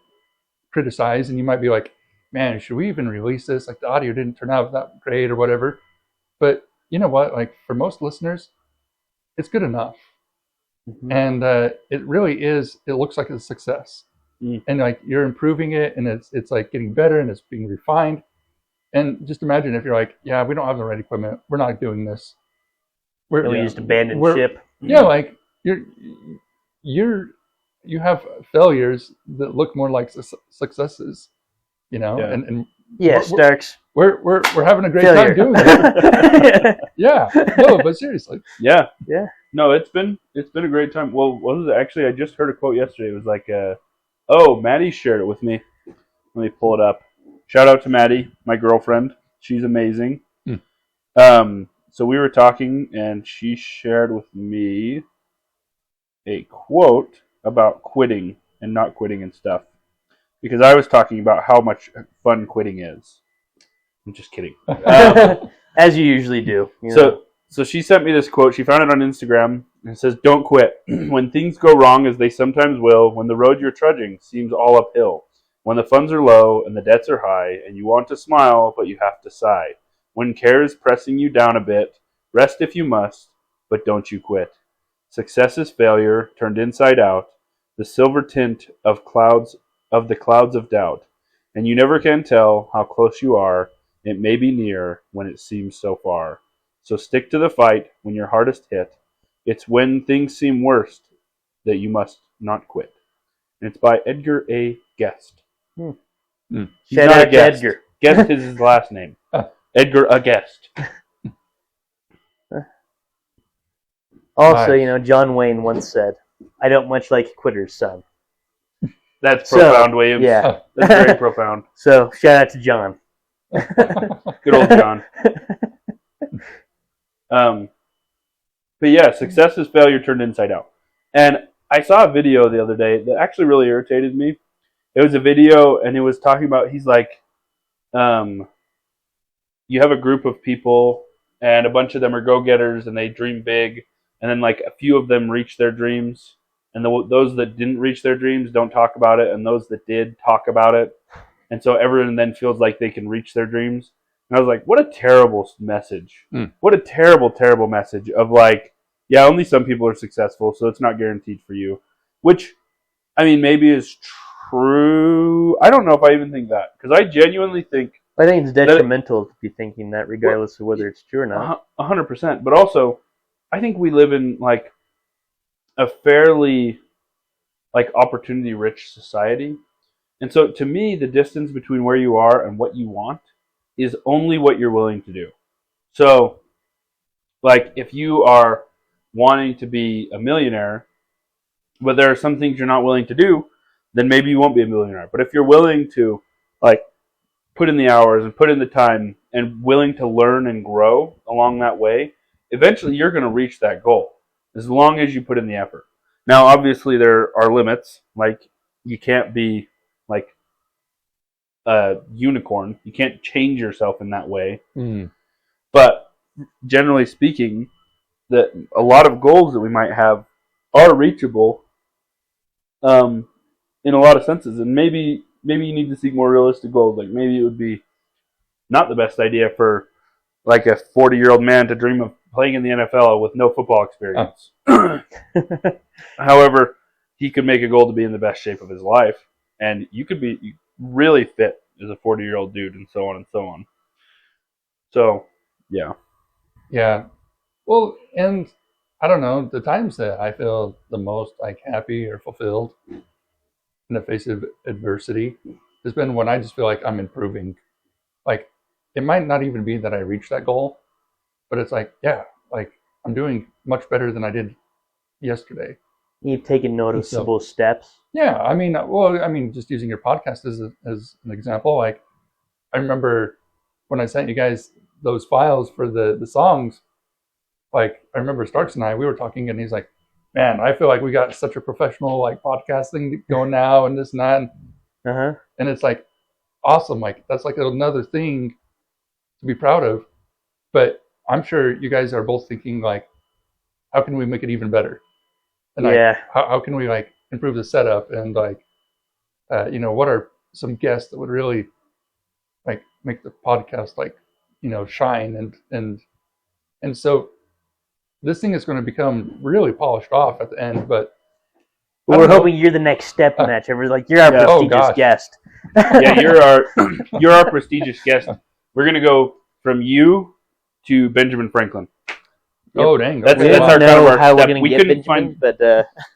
criticize and you might be like, man, should we even release this? Like the audio didn't turn out that great or whatever. But you know what? Like for most listeners, it's good enough. Mm-hmm. And it really is, it looks like a success. And like you're improving it and it's like getting better and it's being refined. And just imagine if you're like, yeah, we don't have the right equipment. We're not doing this. We just abandoned ship. Yeah, like you have failures that look more like successes, Yeah. And Starks. We're having a great time doing it. Yeah. No, but seriously. Yeah. Yeah. No, it's been a great time. Well, what was it? Actually, I just heard a quote yesterday. It was like, Maddie shared it with me. Let me pull it up. Shout out to Maddie, my girlfriend. She's amazing. So we were talking, and she shared with me a quote about quitting and not quitting and stuff. Because I was talking about how much fun quitting is. I'm just kidding. As you usually do. So she sent me this quote. She found it on Instagram. And it says, don't quit. When things go wrong, as they sometimes will, when the road you're trudging seems all uphill, when the funds are low and the debts are high, and you want to smile, but you have to sigh. When care is pressing you down a bit, rest if you must, but don't you quit. Success is failure, turned inside out, the silver tint of the clouds of doubt. And you never can tell how close you are. It may be near when it seems so far. So stick to the fight when you're hardest hit. It's when things seem worst that you must not quit. And it's by Edgar A. Guest. He's Shout not out a Guest. Edgar. Guest is his last name. Edgar A. Guest. Also, John Wayne once said, I don't much like quitters, son. That's profound, Williams. Yeah. That's very profound. So, shout out to John. Good old John. But yeah, success is failure turned inside out. And I saw a video the other day that actually really irritated me. It was a video, and it was talking about, he's like, you have a group of people, and a bunch of them are go-getters, and they dream big, and then like a few of them reach their dreams, and those that didn't reach their dreams don't talk about it, and those that did talk about it. And so everyone then feels like they can reach their dreams. And I was like, what a terrible message. What a terrible, terrible message of like, yeah, only some people are successful, so it's not guaranteed for you. Which, I mean, maybe is true. I don't know if I even think that. Because I genuinely think... I think it's detrimental to be thinking that, regardless of whether it's true or not. 100%. But also, I think we live in like a fairly like opportunity-rich society. And so to me, the distance between where you are and what you want is only what you're willing to do. So, like, if you are wanting to be a millionaire, but there are some things you're not willing to do, then maybe you won't be a millionaire. But if you're willing to, like, put in the hours and put in the time and willing to learn and grow along that way, eventually you're going to reach that goal. as long as you put in the effort. Now, obviously, there are limits. Like, you can't be like a unicorn. You can't change yourself in that way. Mm. But generally speaking, that a lot of goals that we might have are reachable in a lot of senses. And maybe you need to seek more realistic goals. Like, maybe it would be not the best idea for like a 40-year-old man to dream of playing in the NFL with no football experience. However, he could make a goal to be in the best shape of his life, and you could be really fit as a 40-year-old dude, and so on and so on. So, yeah. Yeah. Well, and I don't know, the times that I feel the most like happy or fulfilled in the face of adversity has been when I just feel like I'm improving. Like, it might not even be that I reached that goal, but it's like, yeah, like I'm doing much better than I did yesterday. You've taken noticeable steps. Yeah, I mean, just using your podcast as an example, like I remember when I sent you guys those files for the songs, like I remember Starks and we were talking, and he's like, man, I feel like we got such a professional like podcast thing going now and this and that. And it's like awesome. Like that's like another thing to be proud of. But I'm sure you guys are both thinking like, how can we make it even better? And like, how can we like improve the setup and like, what are some guests that would really like make the podcast like, shine and so this thing is going to become really polished off at the end. But we're hoping you're the next step in that, Trevor. Like you're our prestigious guest. Yeah, you're our prestigious guest. We're gonna go from you to Benjamin Franklin. Yep. Oh dang! That's our kind of how we're gonna get Benjamin, but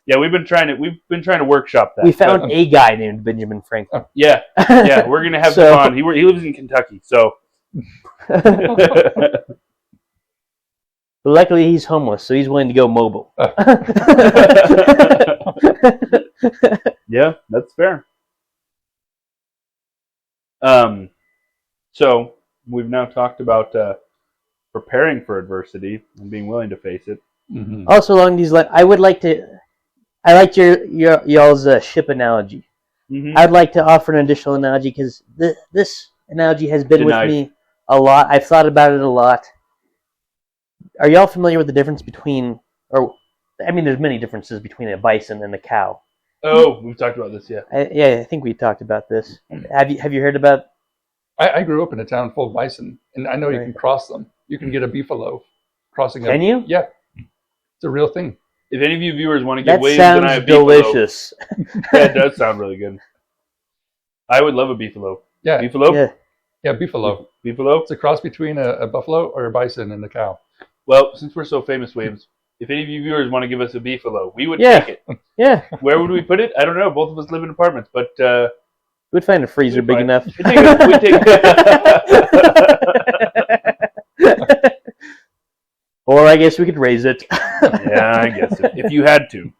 yeah, we've been trying to workshop that. We found a guy named Benjamin Franklin. Yeah, we're gonna have him on. He lives in Kentucky, so. Luckily, he's homeless, so he's willing to go mobile. Yeah, that's fair. So we've now talked about preparing for adversity and being willing to face it. Mm-hmm. Also, along these lines, I liked y'all's ship analogy. Mm-hmm. I'd like to offer an additional analogy because this analogy has been with me a lot. I've thought about it a lot. Are y'all familiar with the difference between, there's many differences between a bison and a cow. Oh, we've talked about this, yeah. I think we talked about this. Have you heard about? I grew up in a town full of bison, and I know you can cross them. You can get a beefalo crossing them. Can you? Yeah, it's a real thing. If any of you viewers want to get Williams and I a beefalo, delicious. Yeah, it does sound really good. I would love a beefalo. Yeah, beefalo. Yeah, beefalo. Beefalo. It's a cross between a buffalo or a bison and a cow. Well, since we're so famous, Williams, if any of you viewers want to give us a beefalo, we would take it. Yeah. Where would we put it? I don't know. Both of us live in apartments, but we'd find a freezer big enough. We'd take Or I guess we could raise it. Yeah, I guess if you had to.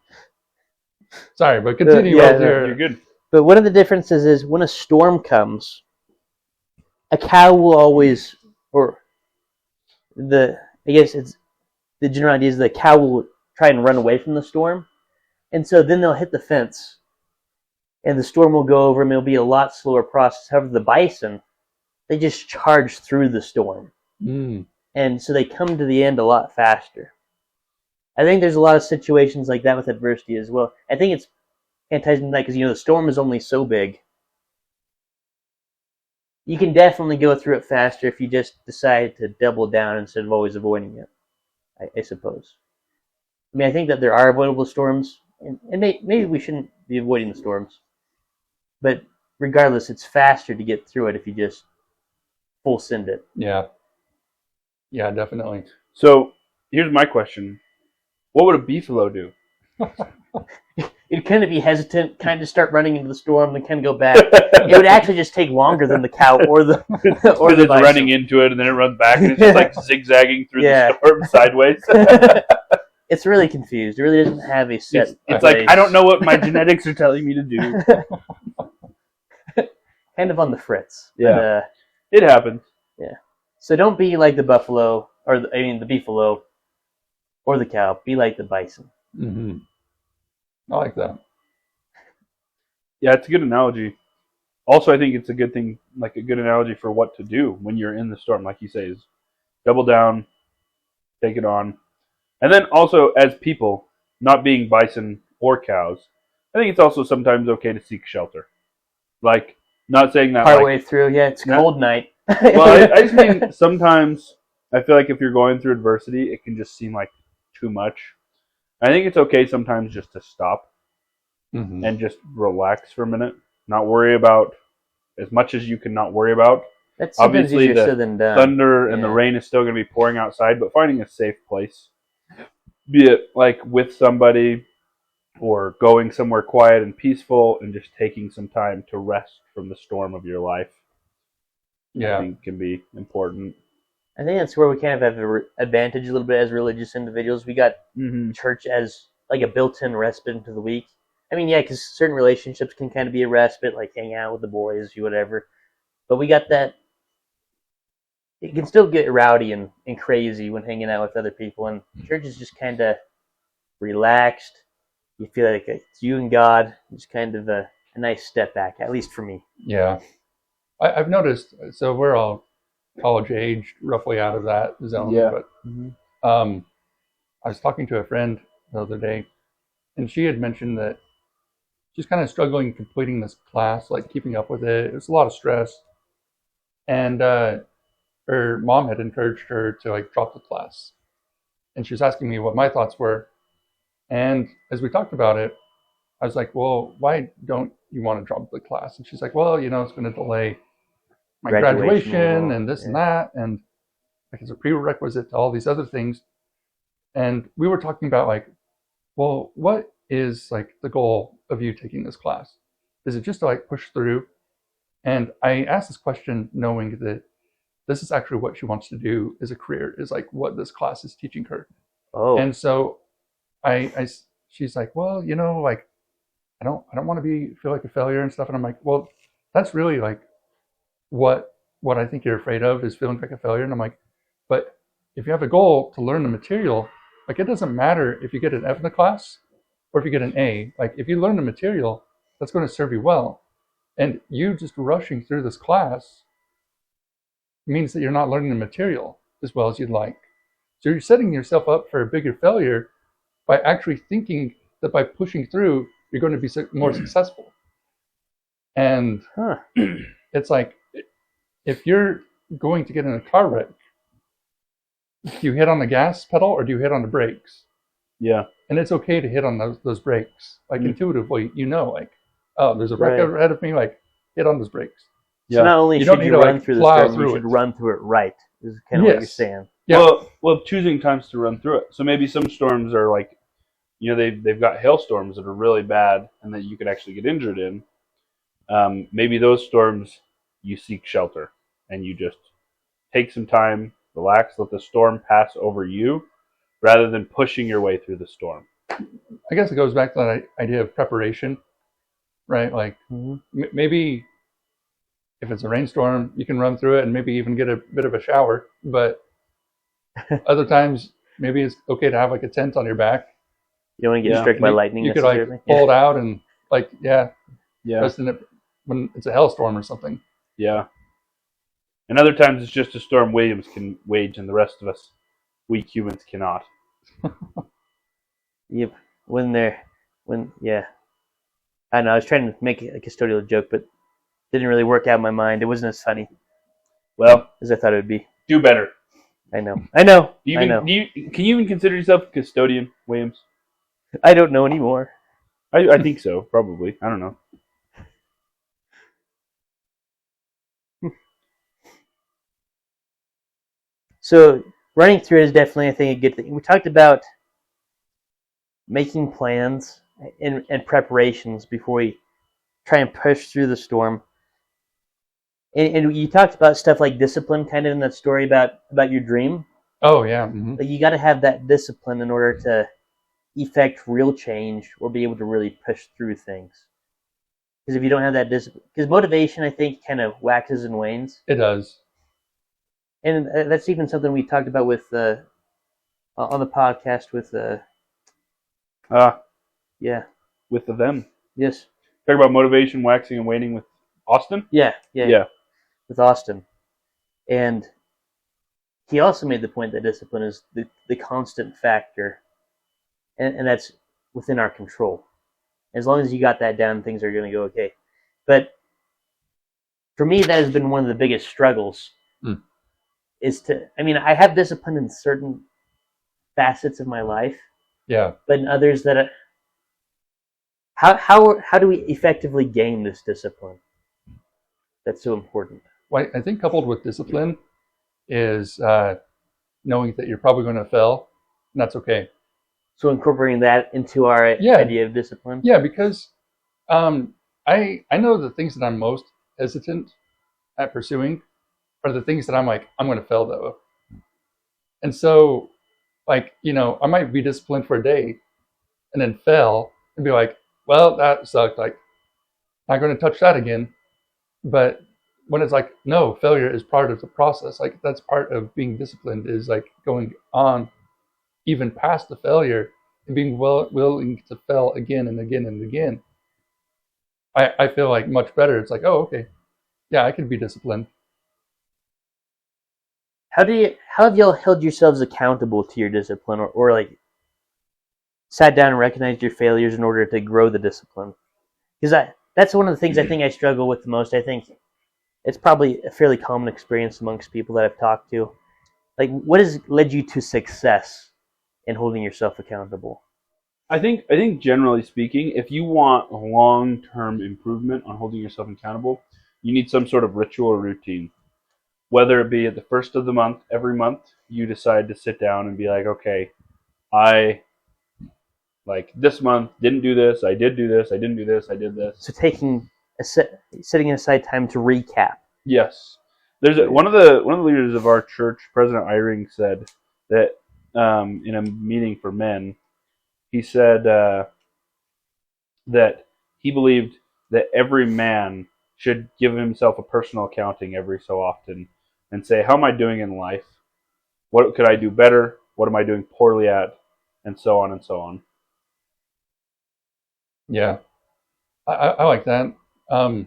Sorry, but continue. You're good. But one of the differences is when a storm comes, a cow will always, the general idea is the cow will try and run away from the storm, and so then they'll hit the fence, and the storm will go over, and it'll be a lot slower process. However, the bison, they just charge through the storm, and so they come to the end a lot faster. I think there's a lot of situations like that with adversity as well. I think it's ties into that because the storm is only so big. You can definitely go through it faster if you just decide to double down instead of always avoiding it, I suppose. I think that there are avoidable storms, and maybe we shouldn't be avoiding the storms. But regardless, it's faster to get through it if you just full send it. Yeah. Yeah, definitely. So here's my question. What would a beefalo do? It'd kind of be hesitant, kind of start running into the storm, then kind of go back. It would actually just take longer than the cow or the it's bison. Running into it and then it runs back and it's just like zigzagging through the storm sideways. It's really confused. It really doesn't have a set. It's like I don't know what my genetics are telling me to do. Kind of on the fritz. Yeah, it happens. Yeah. So don't be like the buffalo the beefalo, Or the cow. Be like the bison. Mm-hmm. I like that. Yeah, it's a good analogy. Also, I think it's a good thing, like a good analogy for what to do when you're in the storm. Like you say, is double down, take it on, and then also as people, not being bison or cows, I think it's also sometimes okay to seek shelter. Like, not saying that like Partway through, yeah, it's not- cold night. well, I just mean sometimes I feel like if you're going through adversity, it can just seem like too much. I think it's okay sometimes just to stop Mm-hmm. and just relax for a minute, not worry about as much as you can not worry about. That's sometimes Obviously, easier the said than done. thunder and the Yeah. rain is still going to be pouring outside, but finding a safe place, be it like with somebody or going somewhere quiet and peaceful and just taking some time to rest from the storm of your life, I Yeah. think can be important. I think that's where we kind of have an advantage a little bit as religious individuals. We got Mm-hmm. church as like a built-in respite into the week. I mean, yeah, because certain relationships can kind of be a respite, like hang out with the boys, you whatever. But we got that. It can still get rowdy and crazy when hanging out with other people, and church is just kind of relaxed. You feel like it's you and God. It's kind of a nice step back, at least for me. Yeah. I've noticed, so we're all college aged, roughly out of that zone. Yeah. But Mm-hmm. I was talking to a friend the other day, and she had mentioned that she's kind of struggling completing this class, like keeping up with it. It's a lot of stress. And her mom had encouraged her to like drop the class. And she was asking me what my thoughts were. And as we talked about it, I was like, well, why don't you want to drop the class? And she's like, well, it's going to delay my graduation and this and that. And like it's a prerequisite to all these other things. And we were talking about like, well, what is like the goal of you taking this class? Is it just to like push through? And I asked this question knowing that this is actually what she wants to do as a career, is like what this class is teaching her. Oh, And so she's like, well, like I don't want to feel like a failure and stuff. And I'm like, well, that's really like what I think you're afraid of, is feeling like a failure. And I'm like, but if you have a goal to learn the material, like it doesn't matter if you get an F in the class or if you get an A. Like if you learn the material, that's going to serve you well. And you just rushing through this class means that you're not learning the material as well as you'd like. So you're setting yourself up for a bigger failure by actually thinking that by pushing through, you're going to be more successful. And it's like, if you're going to get in a car wreck, do you hit on the gas pedal or do you hit on the brakes? Yeah. And it's okay to hit on those brakes. Like intuitively, like, oh, there's a wreck ahead of me, like hit on those brakes. So not only should you run through the storm, you should run through it right, is kind of what you're saying. Yeah. Well, choosing times to run through it. So maybe some storms are like, they've got hailstorms that are really bad and that you could actually get injured in. Maybe those storms, you seek shelter and you just take some time, relax, let the storm pass over you, rather than pushing your way through the storm. I guess it goes back to that idea of preparation, right? Like maybe if it's a rainstorm, you can run through it and maybe even get a bit of a shower. But other times, maybe it's okay to have like a tent on your back. You don't want to get struck by lightning. You could like pull it out and like rest in it when it's a hailstorm or something. Yeah. And other times it's just a storm Williams can wage and the rest of us, weak humans, cannot. Yep. I don't know, I was trying to make a custodial joke, but didn't really work out in my mind. It wasn't as funny. Well, as I thought it would be. Do better. I know. Can you even consider yourself a custodian, Williams? I don't know anymore. I think so, probably. I don't know. So running through it is definitely, I think, a good thing. We talked about making plans and preparations before we try and push through the storm. And you talked about stuff like discipline, kind of in that story about your dream. Oh yeah. Mm-hmm. Like you got to have that discipline in order to effect real change or be able to really push through things. Because if you don't have that discipline, because motivation, I think, kind of waxes and wanes. It does. And that's even something we talked about with on the podcast with yeah, With them. yes, Talk about motivation, waxing, and waning with Austin? yeah, Yeah. with Austin, and he also made the point that discipline is the constant factor, and that's within our control. As long as you got that down, things are going to go okay. But for me, that has been one of the biggest struggles. I have discipline in certain facets of my life, Yeah. but in others that how do we effectively gain this discipline? That's so important. Well, I think coupled with discipline is knowing that you're probably going to fail, and that's okay. So incorporating that into our idea of discipline. Yeah, because I know the things that I'm most hesitant at pursuing are the things that I'm like, I'm going to fail though. And so, like, I might be disciplined for a day and then fail and be like, well, that sucked. Like, not going to touch that again. But when it's like, no, failure is part of the process. Like, that's part of being disciplined, is like going on even past the failure and being willing to fail again and again and again. I feel like much better. It's like, oh, okay. Yeah, I can be disciplined. How have y'all held yourselves accountable to your discipline, or like sat down and recognized your failures in order to grow the discipline? Because that's one of the things I think I struggle with the most. I think it's probably a fairly common experience amongst people that I've talked to. Like, what has led you to success in holding yourself accountable? I think generally speaking, if you want long-term improvement on holding yourself accountable, you need some sort of ritual or routine. Whether it be at the first of the month, every month, you decide to sit down and be like, okay, I, like, this month didn't do this, I did do this, I didn't do this, I did this. So setting aside time to recap. Yes. There's one of the leaders of our church, President Eyring, said that in a meeting for men, he said that he believed that every man should give himself a personal accounting every so often and say, how am I doing in life? What could I do better? What am I doing poorly at? And so on and so on. Yeah, I like that. I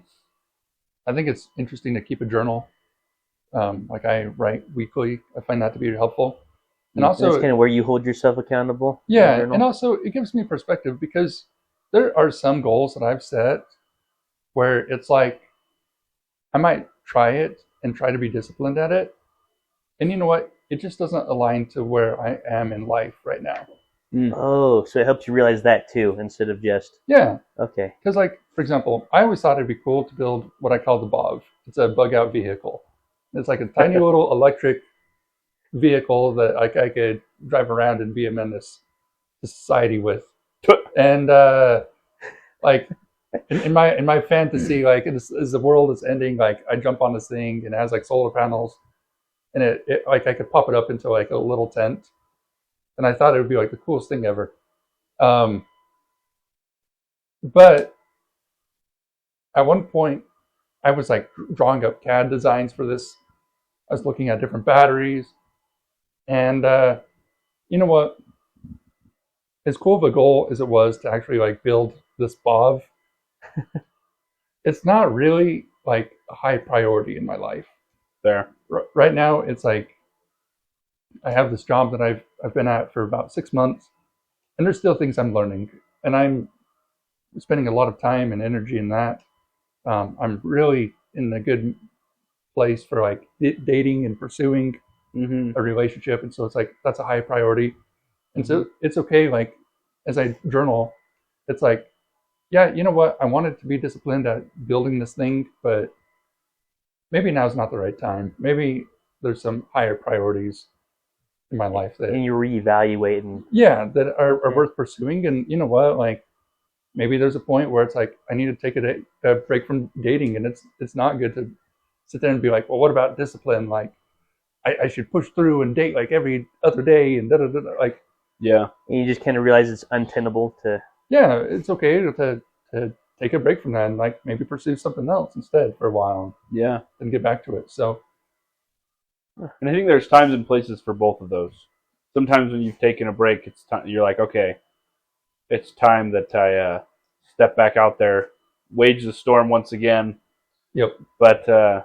think it's interesting to keep a journal. Like, I write weekly. I find that to be helpful. And also, that's kind of where you hold yourself accountable. Yeah, and also it gives me perspective, because there are some goals that I've set where it's like I might try it and try to be disciplined at it, and you know what? It just doesn't align to where I am in life right now. Oh, so it helps you realize that too, instead of just okay. Because, like, for example, I always thought it'd be cool to build what I call the BOV. It's a bug-out vehicle. It's like a tiny little electric vehicle that I could drive around and be a menace to society with. And like in my fantasy, like, as the world is ending, like, I jump on this thing and it has like solar panels, and it like I could pop it up into like a little tent, and I thought it would be like the coolest thing ever. But at one point, I was like drawing up CAD designs for this. I was looking at different batteries. And you know what? As cool of a goal as it was to actually like build this BOV, it's not really like a high priority in my life. There. Right now, it's like I have this job that I've been at for about 6 months, and there's still things I'm learning, and I'm spending a lot of time and energy in that. I'm really in a good place for like dating and pursuing a relationship, and so it's like that's a high priority. And so it's okay, like, as I journal, it's like, yeah, you know what, I wanted to be disciplined at building this thing, but maybe now's not the right time. Maybe there's some higher priorities in my life that, and you reevaluate, and that are worth pursuing. And you know what, like, maybe there's a point where it's like I need to take a break from dating, and it's not good to sit there and be like, well, what about discipline? Like, I should push through and date like every other day and like. Yeah. And you just kind of realize it's untenable to. Yeah, it's okay to take a break from that and like maybe pursue something else instead for a while. Yeah. And get back to it. So. And I think there's times and places for both of those. sometimes when you've taken a break, it's time, you're like, okay, it's time that I step back out there, wage the storm once again. Yep. But I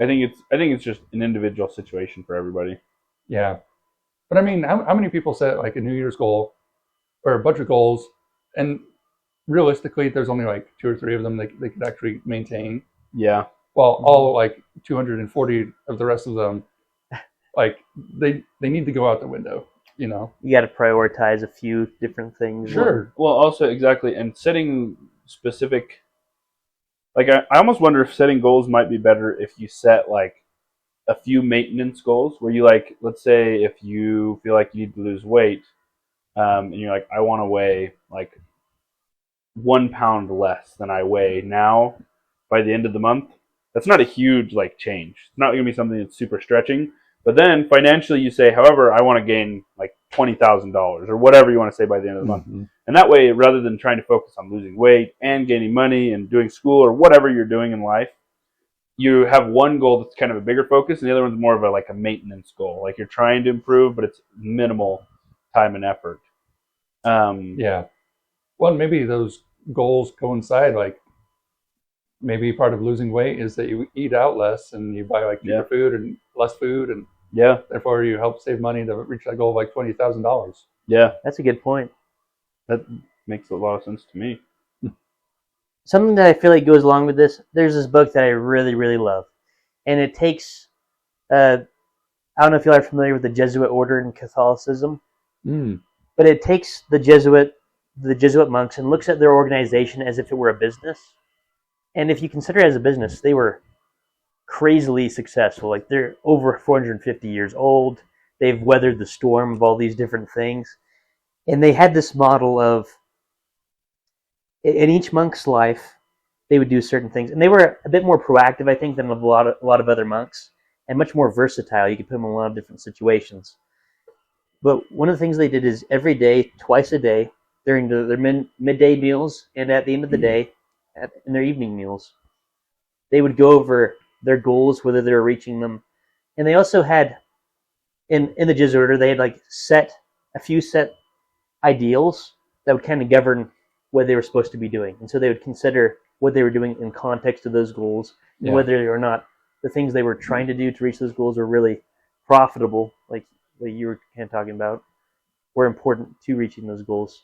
think it's just an individual situation for everybody. Yeah. But I mean, how many people set like a New Year's goal or a bunch of goals, and realistically, there's only like 2 or 3 of them they could actually maintain. Yeah. Well, all like 240 of the rest of them, like they need to go out the window. You know. You got to prioritize a few different things. Sure. Well, also exactly, and setting specific. Like I almost wonder if setting goals might be better if you set like a few maintenance goals where you like, let's say if you feel like you need to lose weight, and you're like, I want to weigh like 1 pound less than I weigh now by the end of the month. That's not a huge like change. It's not going to be something that's super stretching. But then financially, you say, however, I want to gain like $20,000 or whatever you want to say by the end of the month. And that way, rather than trying to focus on losing weight and gaining money and doing school or whatever you're doing in life, you have one goal that's kind of a bigger focus, and the other one's more of a maintenance goal. Like you're trying to improve, but it's minimal time and effort. Yeah. Well, maybe those goals coincide. Like maybe part of losing weight is that you eat out less and you buy like cheaper food and less food, and therefore you help save money to reach that goal of like $20,000. Yeah, That's a good point. that makes a lot of sense to me. Something that I feel like goes along with this, there's this book that I really, really love. And it takes, I don't know if you are familiar with the Jesuit order in Catholicism, but it takes the Jesuit monks and looks at their organization as if it were a business. And if you consider it as a business, they were crazily successful. Like they're over 450 years old. They've weathered the storm of all these different things. And they had this model of, in each monk's life, they would do certain things. And they were a bit more proactive, I think, than a lot of other monks, and much more versatile. You could put them in a lot of different situations. But one of the things they did is every day, twice a day, during their midday meals and at the end of the day, in their evening meals, they would go over their goals, whether they were reaching them. And they also had, in the Jesuit order, they had like a few set ideals that would kind of govern what they were supposed to be doing. And so they would consider what they were doing in context of those goals, and whether or not the things they were trying to do to reach those goals were really profitable, like what you were kind of talking about, were important to reaching those goals.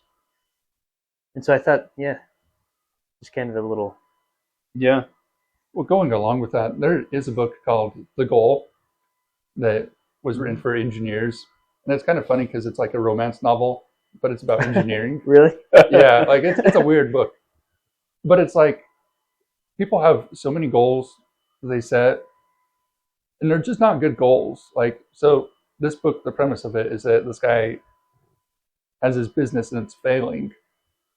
And so I thought, just kind of a little... Yeah. Well, going along with that, there is a book called The Goal that was written for engineers. And it's kind of funny because it's like a romance novel, but it's about engineering. Really? Yeah, like it's a weird book. But it's like people have so many goals they set, and they're just not good goals. Like, so this book, the premise of it is that this guy has his business and it's failing.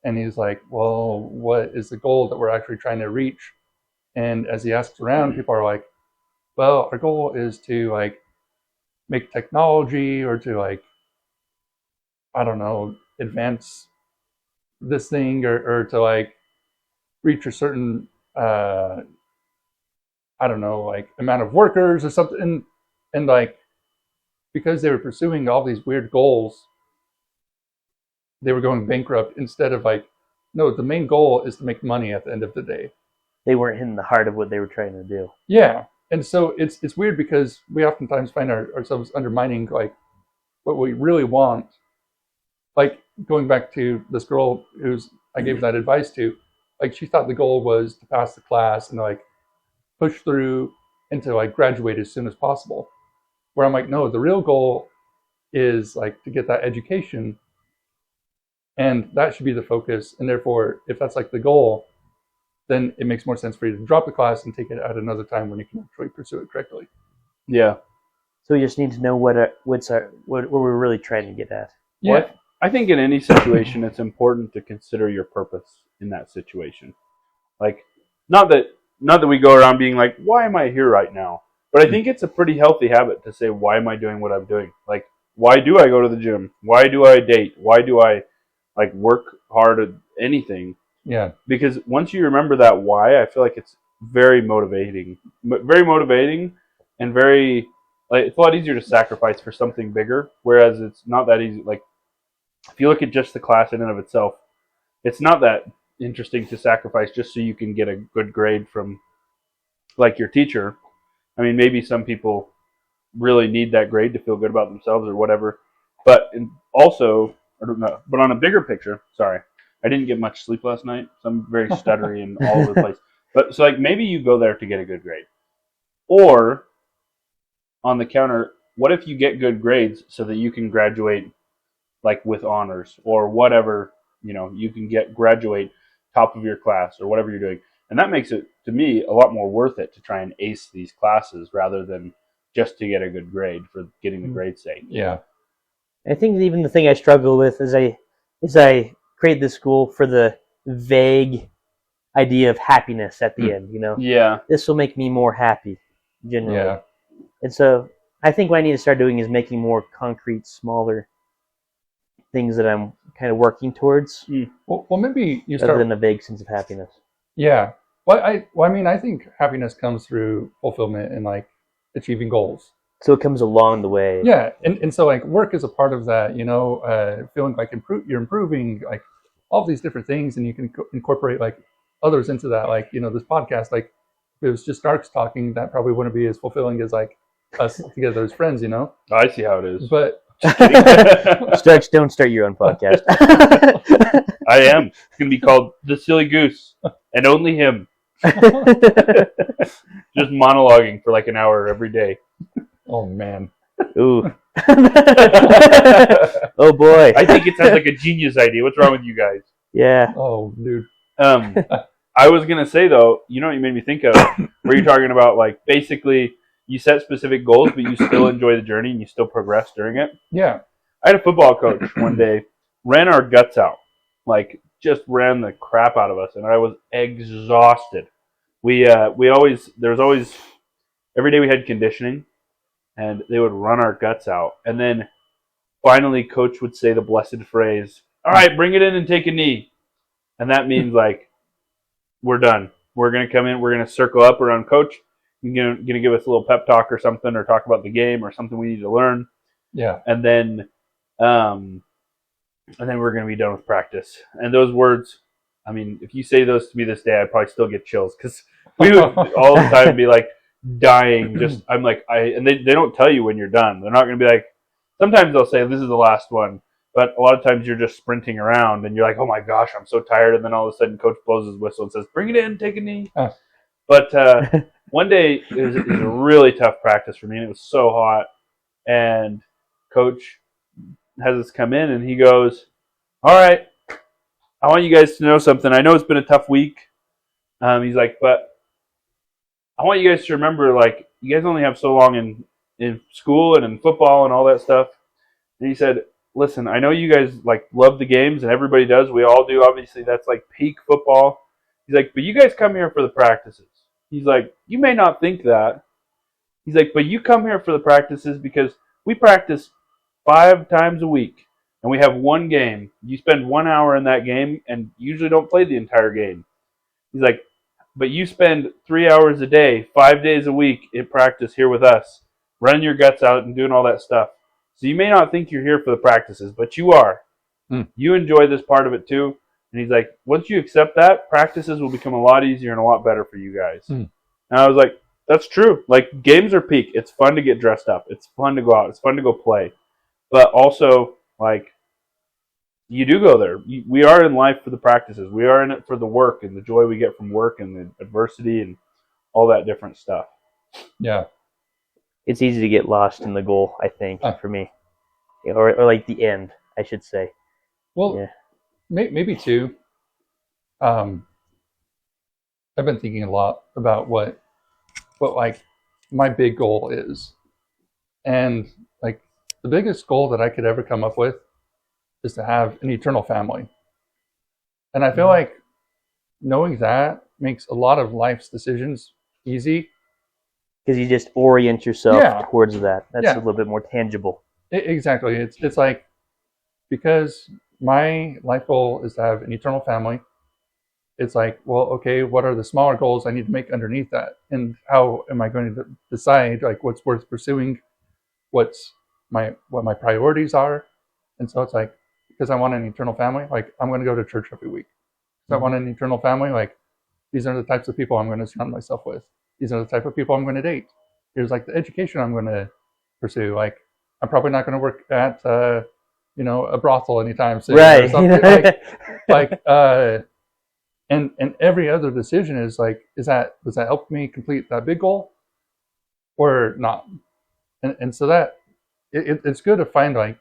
And he's like, well, what is the goal that we're actually trying to reach? And as he asks around, people are like, well, our goal is to like make technology or to like, I don't know, advance this thing or to like reach a certain, I don't know, like amount of workers or something. And like, because they were pursuing all these weird goals, they were going bankrupt instead of like, no, the main goal is to make money at the end of the day. They weren't hitting the heart of what they were trying to do. Yeah. And so it's weird because we oftentimes find ourselves undermining like what we really want. Like going back to this girl I gave that advice to, like she thought the goal was to pass the class and like push through and to like graduate as soon as possible. Where I'm like, no, the real goal is like to get that education, and that should be the focus. And therefore, if that's like the goal, then it makes more sense for you to drop the class and take it at another time when you can actually pursue it correctly. Yeah. So we just need to know what we're really trying to get at. Yeah. Well, I think in any situation, it's important to consider your purpose in that situation. Like, not that we go around being like, why am I here right now? But I think it's a pretty healthy habit to say, why am I doing what I'm doing? Like, why do I go to the gym? Why do I date? Why do I like work hard at anything? Yeah. Because once you remember that why, I feel like it's very motivating and very like it's a lot easier to sacrifice for something bigger, whereas it's not that easy. Like if you look at just the class in and of itself, it's not that interesting to sacrifice just so you can get a good grade from like your teacher. I mean, maybe some people really need that grade to feel good about themselves or whatever. But also, I don't know. But on a bigger picture, sorry, I didn't get much sleep last night, so I'm very stuttery and all over the place. But so like maybe you go there to get a good grade, or on the counter, what if you get good grades so that you can graduate like with honors or whatever, you can graduate top of your class or whatever you're doing. And that makes it, to me, a lot more worth it to try and ace these classes rather than just to get a good grade for getting the grade's sake. Yeah. I think even the thing I struggle with is I create this school for the vague idea of happiness at the end, Yeah. This will make me more happy, generally. Yeah. And so I think what I need to start doing is making more concrete, smaller things that I'm kind of working towards, Well, maybe you rather start. than a vague sense of happiness. Yeah. Well, I think happiness comes through fulfillment and like achieving goals. So it comes along the way. Yeah, and so like work is a part of that. Feeling like you're improving, like all these different things, and you can incorporate like others into that. Like this podcast, like if it was just Starks talking, that probably wouldn't be as fulfilling as like us together as friends. I see how it is. But Starks, don't start your own podcast. I am. It's going to be called The Silly Goose and Only Him. Just monologuing for like an hour every day. oh man, Ooh. Oh boy. I think it sounds like a genius idea. What's wrong with you guys? Yeah. oh dude, I was going to say, though, you know what you made me think of? Where you're talking about, like, basically you set specific goals, but you still enjoy the journey and you still progress during it. yeah, I had a football coach one day, ran our guts out. Like, just ran the crap out of us, and I was exhausted. There was always, every day we had conditioning, and they would run our guts out. And then finally, coach would say the blessed phrase, "All right, bring it in and take a knee." And that means, like, we're done. We're going to come in, we're going to circle up around coach. You're going to give us a little pep talk or something, or talk about the game or something we need to learn. yeah. And then we're going to be done with practice. And those words, I mean, if you say those to me this day, I'd probably still get chills, because we would all the time be like dying. I'm like, and they don't tell you when you're done. They're not going to be like, sometimes they'll say, this is the last one. But a lot of times you're just sprinting around and you're like, oh my gosh, I'm so tired. And then all of a sudden coach blows his whistle and says, bring it in, take a knee. Oh. But one day it was a really tough practice for me, and it was so hot. And coach has us come in and he goes, all right, I want you guys to know something. I know it's been a tough week. He's like, but I want you guys to remember, like, you guys only have so long in school and in football and all that stuff. And he said, listen, I know you guys like love the games, and everybody does. We all do. Obviously, that's like peak football. He's like, but you guys come here for the practices. He's like, you may not think that. He's like, but you come here for the practices because we practice 5 times a week, and we have one game. You spend 1 hour in that game, and usually don't play the entire game. He's like, but you spend 3 hours a day, 5 days a week in practice here with us, running your guts out and doing all that stuff. So you may not think you're here for the practices, but you are. You enjoy this part of it too. And he's like, once you accept that, practices will become a lot easier and a lot better for you guys. And I was like, that's true. Like, games are peak. It's fun to get dressed up. It's fun to go out. It's fun to go play. But also, like, you do go there. We are in life for the practices. We are in it for the work and the joy we get from work and the adversity and all that different stuff. Yeah. It's easy to get lost in the goal, I think, for me. Or like the end, I should say. Well, yeah. Maybe too. I've been thinking a lot about what like my big goal is. And like the biggest goal that I could ever come up with is to have an eternal family. And I feel like knowing that makes a lot of life's decisions easy. Because you just orient yourself towards that. That's a little bit more tangible. Exactly. It's like, because my life goal is to have an eternal family, it's like, well, okay, what are the smaller goals I need to make underneath that? And how am I going to decide like what's worth pursuing what my priorities are. And so it's like, because I want an eternal family, like I'm going to go to church every week. If I want an eternal family, like these are the types of people I'm going to surround myself with. These are the type of people I'm going to date. Here's like the education I'm going to pursue. Like I'm probably not going to work at a brothel anytime soon, Right. or something. And every other decision is like, does that help me complete that big goal or not? And so that it's good to find like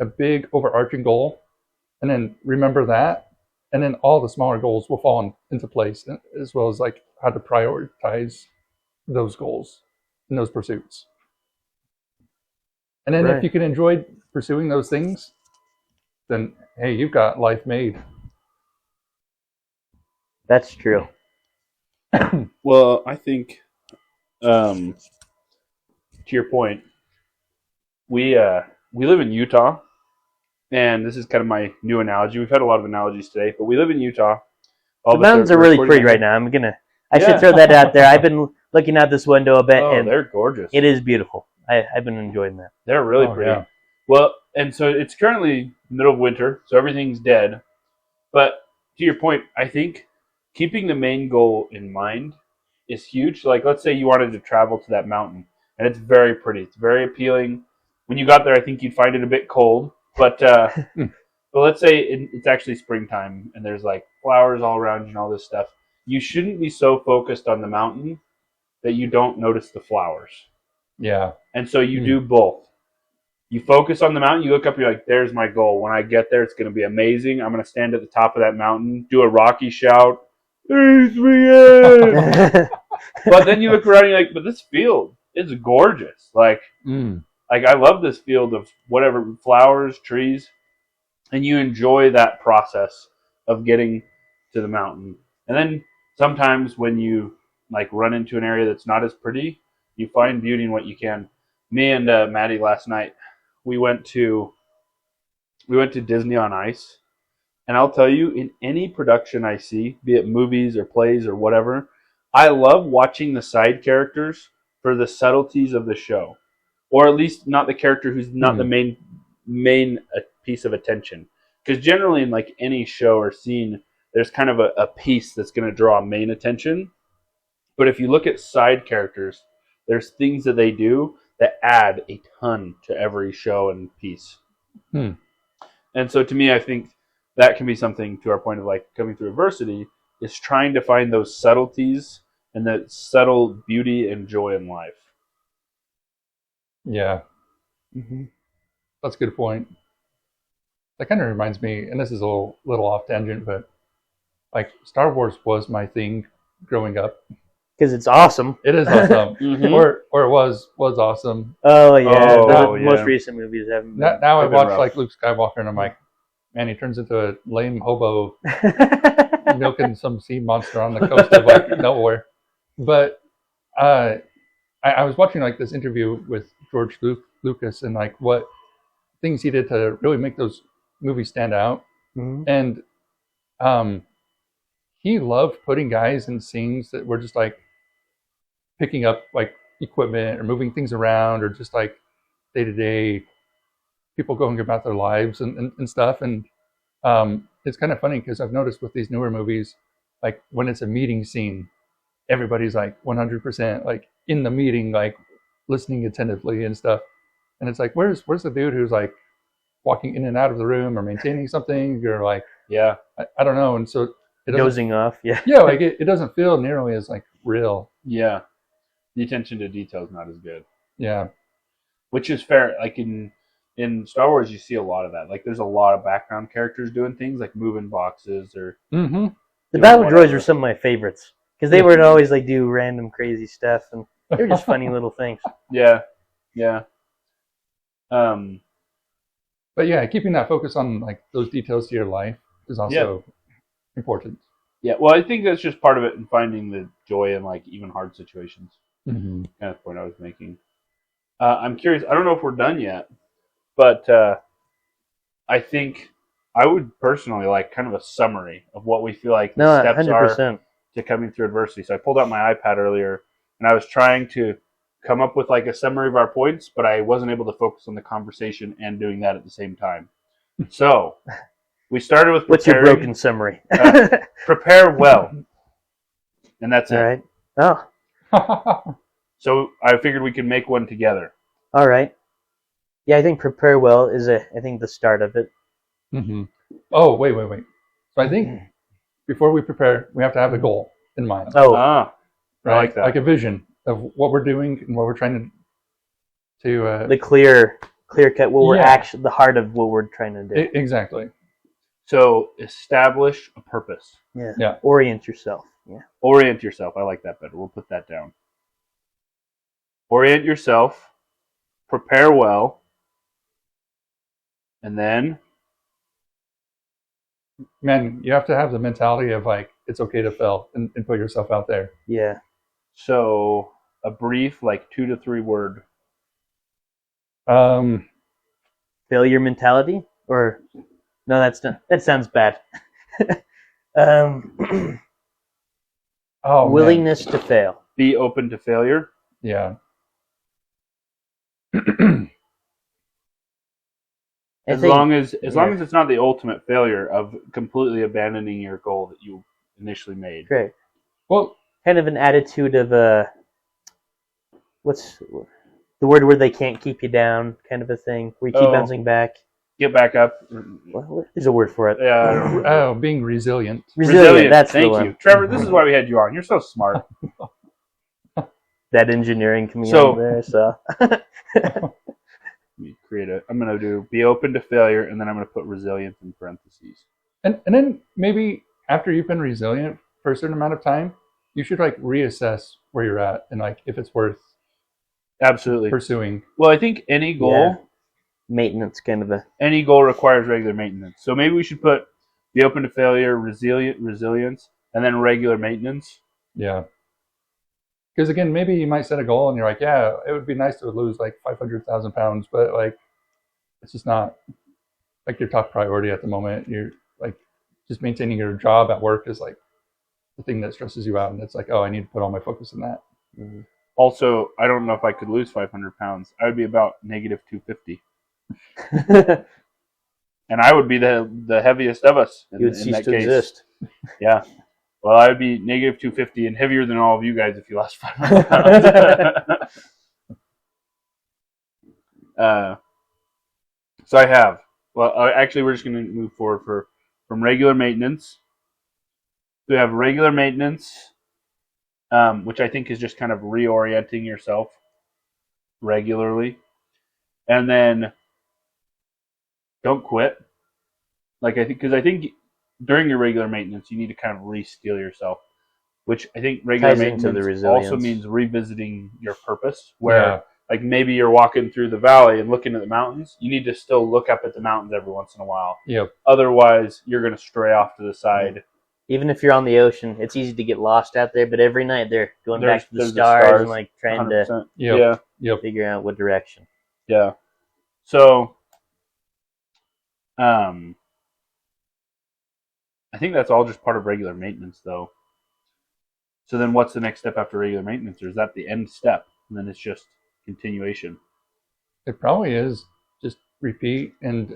a big overarching goal, and then remember that, and then all the smaller goals will fall into place, as well as like how to prioritize those goals and those pursuits. And then Right. if you can enjoy pursuing those things, then hey, you've got life made. That's true. Well, I think, to your point, we live in Utah, and this is kind of my new analogy. We've had a lot of analogies today, but we live in Utah. The mountains are really pretty right now. I should throw that out there. I've been looking out this window a bit, and they're gorgeous. it is beautiful. I've been enjoying that. They're really pretty. Yeah. Well, and so it's currently middle of winter, so everything's dead. But to your point, I think keeping the main goal in mind is huge. Like, let's say you wanted to travel to that mountain, and it's very pretty. It's very appealing. When you got there, I think you'd find it a bit cold. But let's say it's actually springtime, and there's like flowers all around you and all this stuff. You shouldn't be so focused on the mountain that you don't notice the flowers. Yeah. And so you do both. You focus on the mountain, you look up, you're like, there's my goal. When I get there, it's going to be amazing. I'm going to stand at the top of that mountain, do a Rocky shout. There's me. But then you look around and you're like, but this field is gorgeous. Like I love this field of whatever, flowers, trees. And you enjoy that process of getting to the mountain. And then sometimes when you like run into an area that's not as pretty, you find beauty in what you can. Me and Maddie last night, we went to Disney on Ice, and I'll tell you, in any production I see, be it movies or plays or whatever, I love watching the side characters for the subtleties of the show, or at least not the character who's not the main piece of attention. Because generally, in like any show or scene, there's kind of a piece that's going to draw main attention. But if you look at side characters, there's things that they do that add a ton to every show and piece. And so to me, I think that can be something, to our point of like coming through adversity, is trying to find those subtleties and that subtle beauty and joy in life. Yeah. That's a good point. That kind of reminds me, and this is a little off tangent, but like Star Wars was my thing growing up. Because it's awesome. It is awesome. Or it was awesome. Oh, yeah. Oh, the most recent movies haven't been. Now I watch rough. like Luke Skywalker, and I'm like, man, he turns into a lame hobo milking some sea monster on the coast of like nowhere. But I was watching like this interview with George Lucas and like what things he did to really make those movies stand out. And he loved putting guys in scenes that were just like picking up like equipment or moving things around, or just like day-to-day people going about their lives and stuff. And it's kind of funny because I've noticed with these newer movies, like when it's a meeting scene, everybody's like 100% like in the meeting, like listening attentively and stuff. And it's like, where's the dude who's like walking in and out of the room or maintaining something, or like, I don't know. And so dozing off, like it doesn't feel nearly as like real. Yeah. The attention to detail is not as good. Yeah. Which is fair. Like in Star Wars, you see a lot of that. Like there's a lot of background characters doing things like moving boxes or... The battle droids were some of my favorites. Because they would always like do random crazy stuff, and they were just funny little things. Yeah. But yeah, keeping that focus on like those details to your life is also important. Yeah, well, I think that's just part of it, in finding the joy in like even hard situations. Kind of the point I was making. I'm curious. I don't know if we're done yet, but I think I would personally like kind of a summary of what we feel like the steps 100%. are to coming through adversity. So I pulled out my iPad earlier, and I was trying to come up with like a summary of our points, but I wasn't able to focus on the conversation and doing that at the same time. So we started with What's your preparing. broken summary? Prepare well, and that's All it. right. Oh, So I figured we could make one together. all right. Yeah, I think prepare well is I think the start of it. Mm-hmm. Oh, wait. So I think before we prepare, we have to have a goal in mind. Oh, I like that. Like a vision of what we're doing and what we're trying to the clear cut. What we're Yeah. actually the heart of what we're trying to do. exactly. So establish a purpose. Yeah. Orient yourself. Yeah. Orient yourself. I like that better. We'll put that down. Orient yourself. Prepare well. And then Man, you have to have the mentality of like it's okay to fail and put yourself out there. Yeah. so a brief, like 2 to 3 word. Failure mentality, or no? That's not. That sounds bad. Oh, Willingness to fail. Be open to failure. Man. As long as it's not the ultimate failure of completely abandoning your goal that you initially made. Great. Well, Kind of an attitude of what's the word where they can't keep you down, kind of a thing, where you keep bouncing back. Get back up. There's a word for it. Yeah. being resilient. Resilient. That's Thank the one. you, Trevor. This is why we had you on. You're so smart. That engineering coming So- out there. So Let me create a. I'm gonna do be open to failure, and then I'm gonna put resilient in parentheses. And then maybe after you've been resilient for a certain amount of time, you should like reassess where you're at and like if it's worth Absolutely. pursuing. Well, I think any goal, Yeah. Maintenance, kind of a any goal requires regular maintenance. So maybe we should put be open to failure, resilience, and then regular maintenance. Yeah. Because again, maybe you might set a goal and you're like, yeah, it would be nice to lose like 500,000 pounds, but like, it's just not like your top priority at the moment. You're like, just maintaining your job at work is like the thing that stresses you out. And it's like, oh, I need to put all my focus in that. mm-hmm. Also, I don't know if I could lose 500 pounds. I would be about negative 250. And I would be the heaviest of us in, You would in cease that to case. exist. Yeah. Well, I would be negative 250 and heavier than all of you guys if you lost 500 pounds. So I have. Well, actually, we're just going to move forward from regular maintenance. We have regular maintenance, which I think is just kind of reorienting yourself regularly. And then don't quit. Because I think during your regular maintenance, you need to kind of re-steel yourself, which I think regular Ties into the maintenance also resilience. means revisiting your purpose. Where, like, maybe you're walking through the valley and looking at the mountains. You need to still look up at the mountains every once in a while. Yep. Otherwise, you're going to stray off to the side. Even if you're on the ocean, it's easy to get lost out there. But every night they're going back to the There's stars and like trying to 100%. Yep. Yeah. figure out what direction. Yeah. So, I think that's all just part of regular maintenance, though. So then what's the next step after regular maintenance? Or is that the end step? And then it's just continuation. It probably is. Just repeat and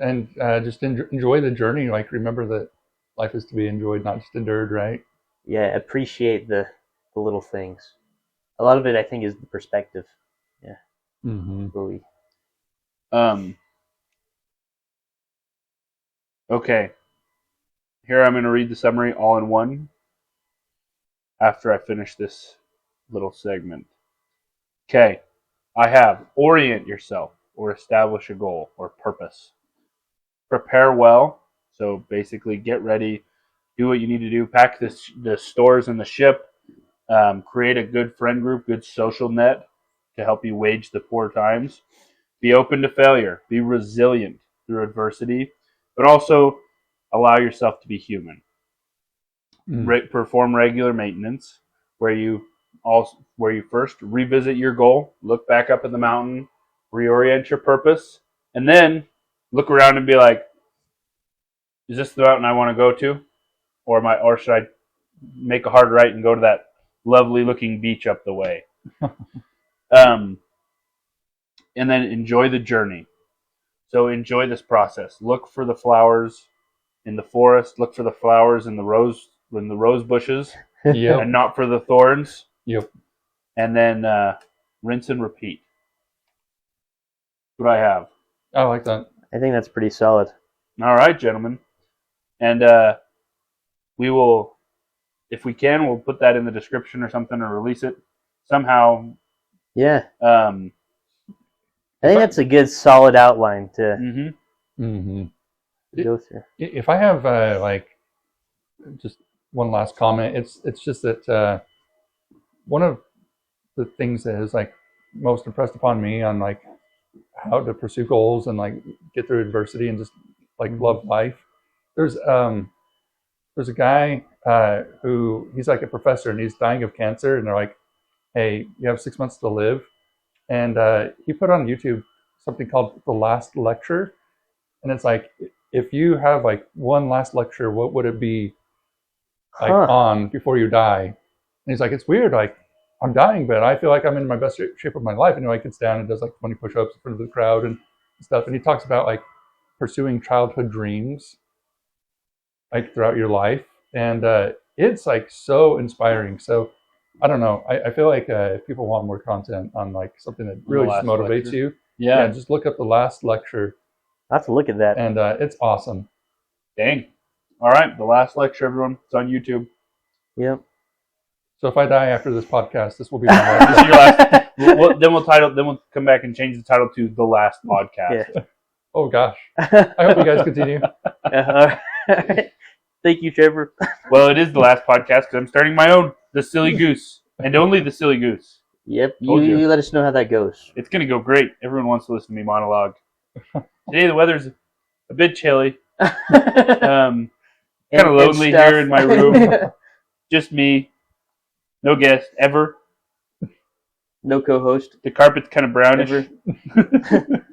just enjoy the journey. Like, remember that life is to be enjoyed, not just endured, right? Yeah, appreciate the little things. A lot of it, I think, is the perspective. Yeah. Mm-hmm. Really. Okay. Here I'm going to read the summary all in one after I finish this little segment. Okay. I have orient yourself or establish a goal or purpose. Prepare well. So basically get ready, do what you need to do, pack the stores in the ship, create a good friend group, good social net to help you wage the poor times. Be open to failure. Be resilient through adversity, but also allow yourself to be human. Perform regular maintenance, where you first revisit your goal, look back up at the mountain, reorient your purpose, and then look around and be like, is this the mountain I want to go to? Or should I make a hard right and go to that lovely looking beach up the way? and then enjoy the journey. So enjoy this process. Look for the flowers in the forest. Look for the flowers in the rose bushes, Yep. and not for the thorns. Yep. And then rinse and repeat. That's what I have. I like that. I think that's pretty solid. All right, gentlemen. And we will, if we can, we'll put that in the description or something, or release it somehow. Yeah. Um, I think that's a good solid outline to mhm. Mm-hmm. go through. If I have like just one last comment, it's just that one of the things that has like most impressed upon me on like how to pursue goals and like get through adversity and just like love life. There's a guy who he's like a professor and he's dying of cancer, and they're like, hey, you have 6 months to live. And he put on YouTube something called The Last Lecture. And it's like, if you have like one last lecture, what would it be like on before you die? And he's like, it's weird. Like, I'm dying, but I feel like I'm in my best shape of my life. And he like gets down and does like 20 push-ups in front of the crowd and stuff. And he talks about like pursuing childhood dreams like throughout your life. And it's like so inspiring. So I don't know. I feel like if people want more content on like something that really just motivates lecture. you, Yeah. just look up The Last Lecture, I have to look at that. and it's awesome. Dang. All right. The Last Lecture, everyone. It's on YouTube. Yep. So if I die after this podcast, this will be my This is last. your last. Then we'll come back and change the title to The Last Podcast. Yeah. Oh gosh. I hope you guys continue. All right. Thank you, Trevor. Well, it is the last podcast because I'm starting my own, The Silly Goose, and only The Silly Goose. Yep. Told you. You let us know how that goes. It's going to go great. Everyone wants to listen to me monologue. Today the weather's a bit chilly. Kind of lonely here in my room. Just me. No guest ever. No co-host. The carpet's kind of brownish. Ever.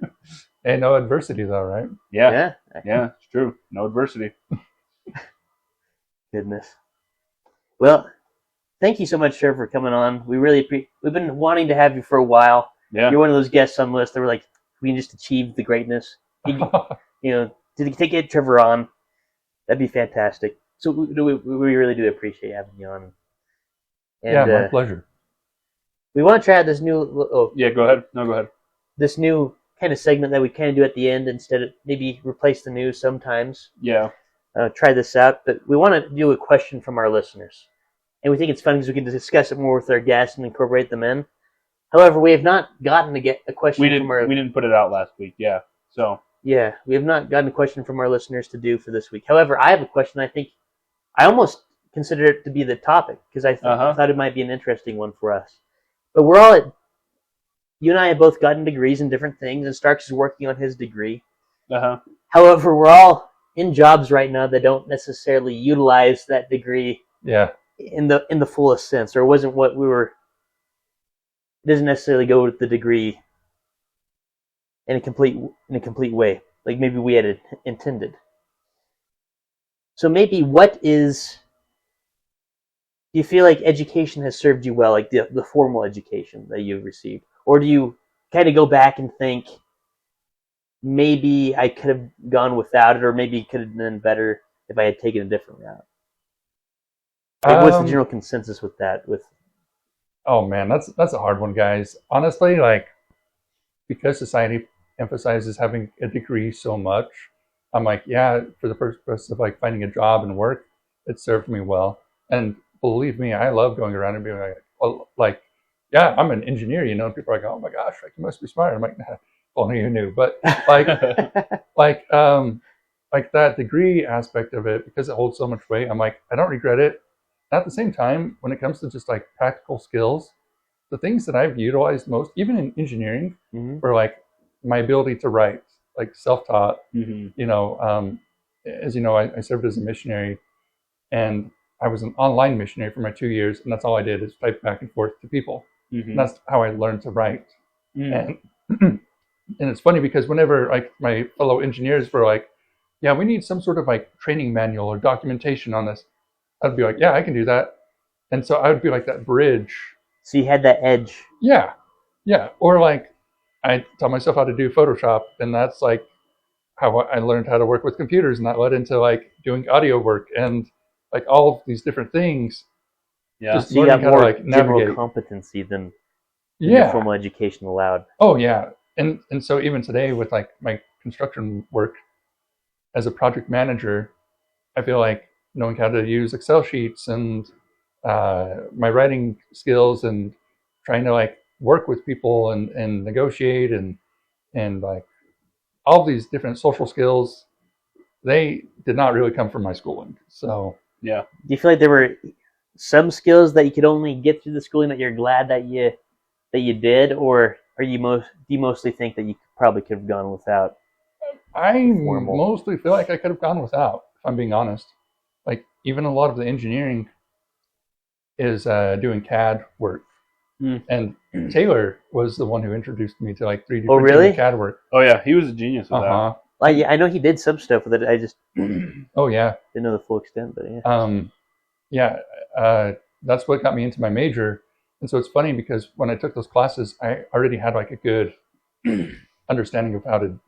Hey, no adversity though, right? Yeah, it's true. No adversity. Goodness. Well, thank you so much, Trevor, for coming on. We really we've been wanting to have you for a while. Yeah. You're one of those guests on the list that were like, we can just achieve the greatness. To get Trevor on, that'd be fantastic. So we really do appreciate having you on. And, yeah, my pleasure. We want to try out this new. Yeah, go ahead. No, go ahead. This new kind of segment that we kind of do at the end instead of maybe replace the news sometimes. Yeah. Try this out, but we want to do a question from our listeners, and we think it's fun because we can discuss it more with our guests and incorporate them in. However, we have not gotten to get a question from our. We didn't put it out last week. Yeah. So. Yeah, we have not gotten a question from our listeners to do for this week. However, I have a question. I think I almost consider it to be the topic because I thought it might be an interesting one for us. But you and I have both gotten degrees in different things, and Starks is working on his degree. However, we're all in jobs right now that don't necessarily utilize that degree in the fullest sense, or it wasn't what we were. It doesn't necessarily go with the degree in a complete way, like maybe we had intended. So maybe do you feel like education has served you well, like the formal education that you've received? Or do you kind of go back and think, maybe I could have gone without it, or maybe it could have been better if I had taken a different route? Like, what's the general consensus with that? Oh man, that's a hard one, guys. Honestly, like, because society emphasizes having a degree so much, I'm like, yeah, for the purpose of like finding a job and work, it served me well. And believe me, I love going around and being like, well, like, yeah, I'm an engineer, people are like, oh my gosh, like, you must be smart. I'm like, nah, only you knew. But like, like that degree aspect of it, because it holds so much weight, I'm like, I don't regret it. At the same time, when it comes to just like practical skills, the things that I've utilized most, even in engineering, were like my ability to write, like self-taught. As you know, I served as a missionary, and I was an online missionary for my 2 years, and that's all I did is type back and forth to people. And that's how I learned to write. And and it's funny because whenever like my fellow engineers were like, yeah, we need some sort of like training manual or documentation on this, I'd be like, yeah, I can do that. And so I would be like that bridge. So you had that edge. Yeah. Or like, I taught myself how to do Photoshop, and that's like how I learned how to work with computers, and that led into like doing audio work and like all of these different things. Yeah. Just So you learning got how to more like general navigate. competency than your Yeah. formal education allowed. Oh yeah. And so even today with like my construction work as a project manager, I feel like knowing how to use Excel sheets and my writing skills and trying to like work with people and negotiate and like all of these different social skills, they did not really come from my schooling. So Yeah. Do you feel like there were some skills that you could only get through the schooling that you're glad that you did, or do you mostly think that you probably could have gone without? I Formal. mostly feel like I could have gone without, if I'm being honest. Like even a lot of the engineering is doing CAD work. Mm. And Taylor was the one who introduced me to like 3D Oh, printing really? and CAD work. Oh yeah, he was a genius with Uh-huh. Like, yeah, I know he did some stuff with it. I just that. Oh yeah. didn't know the full extent, but yeah. Yeah, that's what got me into my major. And so it's funny because when I took those classes, I already had like a good understanding of how to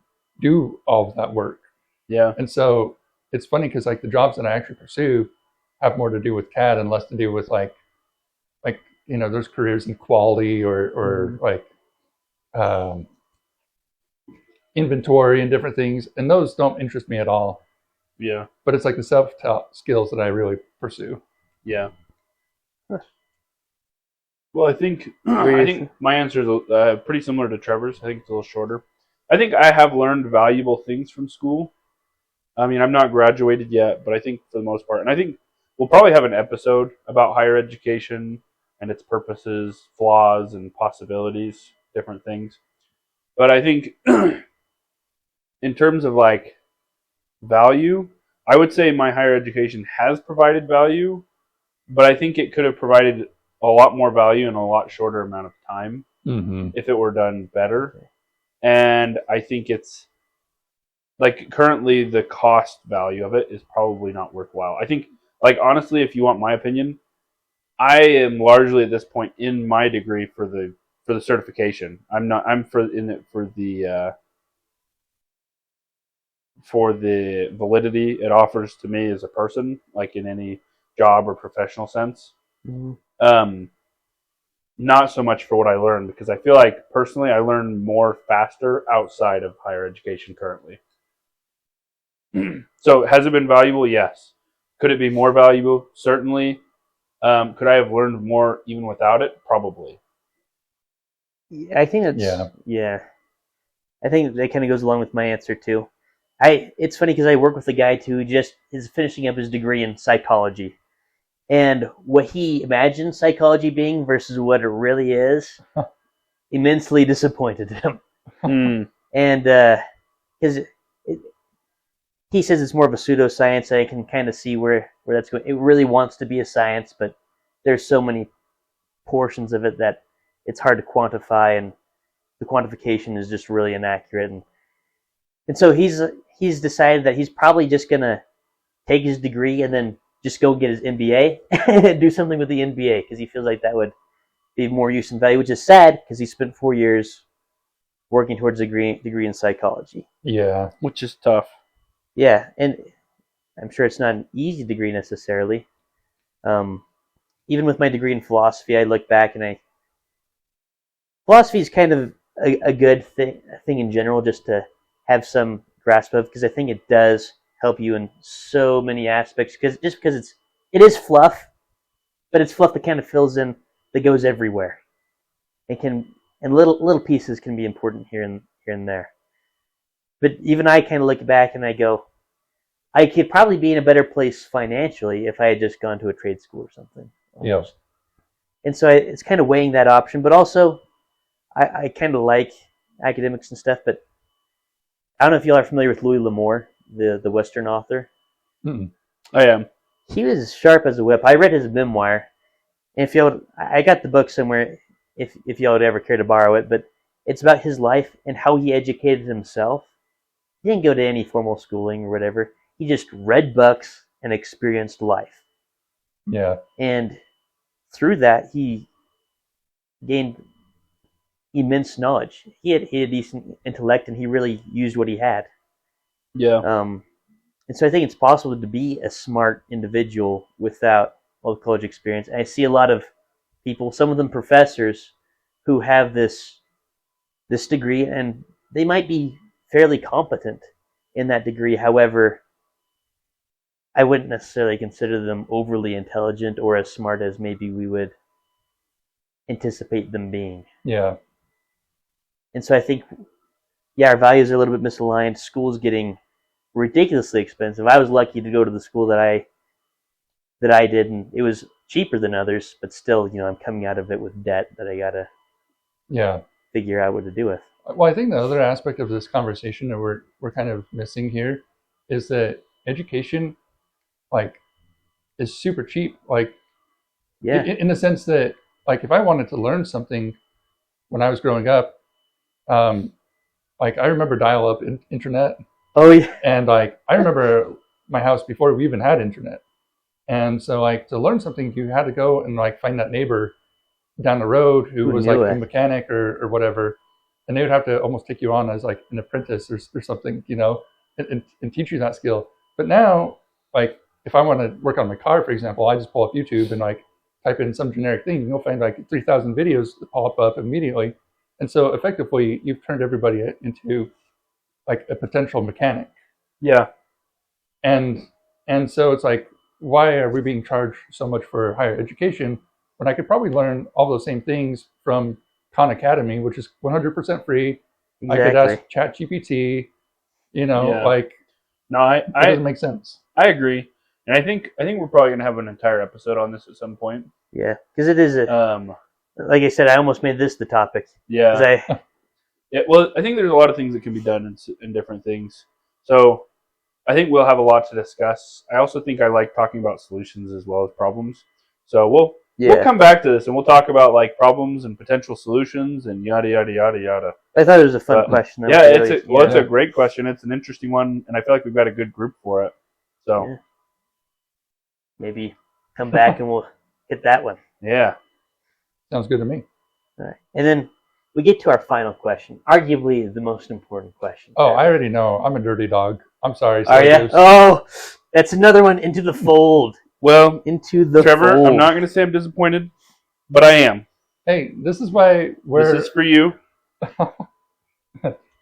do all of that work. Yeah. And so it's funny because like the jobs that I actually pursue have more to do with CAD and less to do with like there's careers in quality or like um, inventory and different things, and those don't interest me at all. Yeah. But it's like the self-taught skills that I really pursue. Yeah. Huh. Well, I think my answer is pretty similar to Trevor's. I think it's a little shorter. I think I have learned valuable things from school. I mean, I'm not graduated yet, but I think for the most part, and I think we'll probably have an episode about higher education and its purposes, flaws, and possibilities, different things. But I think in terms of like value, I would say my higher education has provided value, but I think it could have provided a lot more value in a lot shorter amount of time if it were done better. And I think it's like currently the cost value of it is probably not worthwhile. I think, like, honestly, if you want my opinion, I am largely at this point in my degree for the certification. I'm in it for the validity it offers to me as a person, like in any job or professional sense. Mm-hmm. Not so much for what I learned, because I feel like personally I learn more faster outside of higher education currently. So has it been valuable? Yes. Could it be more valuable? Certainly. Could I have learned more even without it? Probably. I think that's yeah. I think that kind of goes along with my answer too. It's funny because I work with a guy who just is finishing up his degree in psychology, and what he imagines psychology being versus what it really is, immensely disappointed him. And because he says it's more of a pseudoscience, I can kind of see where that's going. It really wants to be a science, but there's so many portions of it that it's hard to quantify, and the quantification is just really inaccurate. And so he's decided that he's probably just gonna take his degree and then just go get his MBA and do something with the MBA because he feels like that would be more use and value, which is sad because he spent 4 years working towards a degree in psychology. Yeah. Which is tough. Yeah, and I'm sure it's not an easy degree necessarily. Even with my degree in philosophy, I look back and philosophy is kind of a good thing in general, just to have some grasp of, because I think it does help you in so many aspects. Because it is fluff, but it's fluff that kind of fills in, that goes everywhere. And little pieces can be important here and there. But even I kind of look back and I go, I could probably be in a better place financially if I had just gone to a trade school or something. Yeah. And so it's kind of weighing that option, but also I kind of like academics and stuff, but I don't know if y'all are familiar with Louis L'Amour, the Western author. Mm-mm. I am. He was sharp as a whip. I read his memoir, and I got the book somewhere if y'all would ever care to borrow it, but it's about his life and how he educated himself. He didn't go to any formal schooling or whatever. He just read books and experienced life. Yeah. And through that, he gained immense knowledge. He had decent intellect, and he really used what he had. Yeah. And so I think it's possible to be a smart individual without all the college experience. And I see a lot of people, some of them professors, who have this degree, and they might be fairly competent in that degree. However, I wouldn't necessarily consider them overly intelligent or as smart as maybe we would anticipate them being. Yeah. And so I think, yeah, our values are a little bit misaligned. School's getting ridiculously expensive. I was lucky to go to the school that I did, and it was cheaper than others, but still, I'm coming out of it with debt that I gotta figure out what to do with. Well, I think the other aspect of this conversation that we're kind of missing here is that education, is super cheap. In the sense that, if I wanted to learn something when I was growing up, I remember dial-up internet. Oh yeah. And I remember my house before we even had internet. And so to learn something, you had to go and find that neighbor down the road who was a mechanic or whatever, and they would have to almost take you on as an apprentice or something, and teach you that skill. But now, if I want to work on my car, for example, I just pull up YouTube and type in some generic thing, and you'll find 3,000 videos that pop up immediately. And so effectively, you've turned everybody into a potential mechanic. Yeah. And so it's why are we being charged so much for higher education when I could probably learn all those same things from Khan Academy, which is 100% free. Exactly. I could ask ChatGPT, No, it doesn't make sense. I agree. And I think we're probably going to have an entire episode on this at some point. Yeah, because it is like I said, I almost made this the topic. Yeah. Well, I think there's a lot of things that can be done in different things. So I think we'll have a lot to discuss. I also think I like talking about solutions as well as problems. So we'll come back to this, and we'll talk about problems and potential solutions and yada yada yada yada. I thought it was a fun question. It's a great question. It's an interesting one, and I feel like we've got a good group for it. So maybe come back and we'll hit that one. Yeah, sounds good to me. All right, and then we get to our final question, arguably the most important question. Oh, I already know. I'm a dirty dog. I'm sorry. Are you? Oh, that's another one into the fold. Well, into the Trevor, fold. I'm not going to say I'm disappointed, but I am. Hey, this is why This is for you.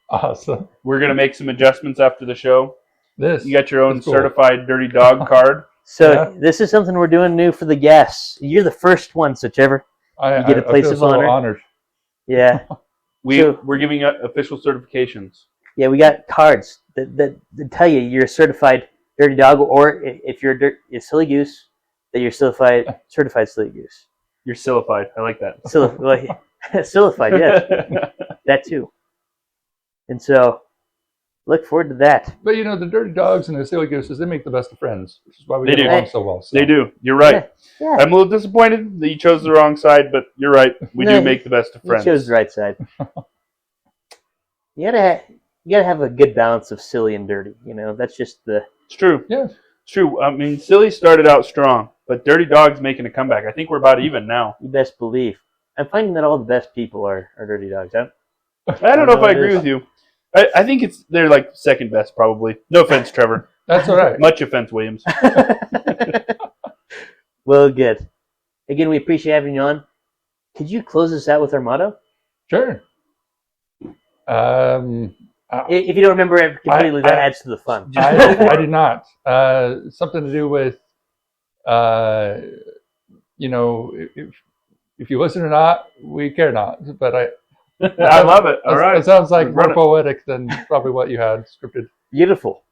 Awesome. We're going to make some adjustments after the show. You got your own cool. certified dirty dog card. So this is something we're doing new for the guests. You're the first one, so Trevor, you get a place of honor. Honored. Yeah. We're giving out official certifications. Yeah, we got cards that tell you you're a certified dirty dog, or if you're a silly goose, that you're certified silly goose. You're sillified. I like that. Sillified, yes. That too. And so, look forward to that. But the dirty dogs and the silly gooses, they make the best of friends, which is why we get along so well. So. They do. You're right. Yeah. I'm a little disappointed that you chose the wrong side, but you're right. We do make the best of friends. You chose the right side. You gotta have a good balance of silly and dirty. That's just the. It's true. Yeah. It's true. I mean, silly started out strong, but dirty dog's making a comeback. I think we're about even now. You best believe. I'm finding that all the best people are dirty dogs. I don't know if I agree with you. I think they're second best probably. No offense, Trevor. That's all right. Much offense, Williams. Well, good. Again, we appreciate having you on. Could you close us out with our motto? Sure. If you don't remember it completely, that adds to the fun. I did not. Something to do with, if you listen or not, we care not. But I love it. All right. It sounds like more poetic than probably what you had scripted. Beautiful.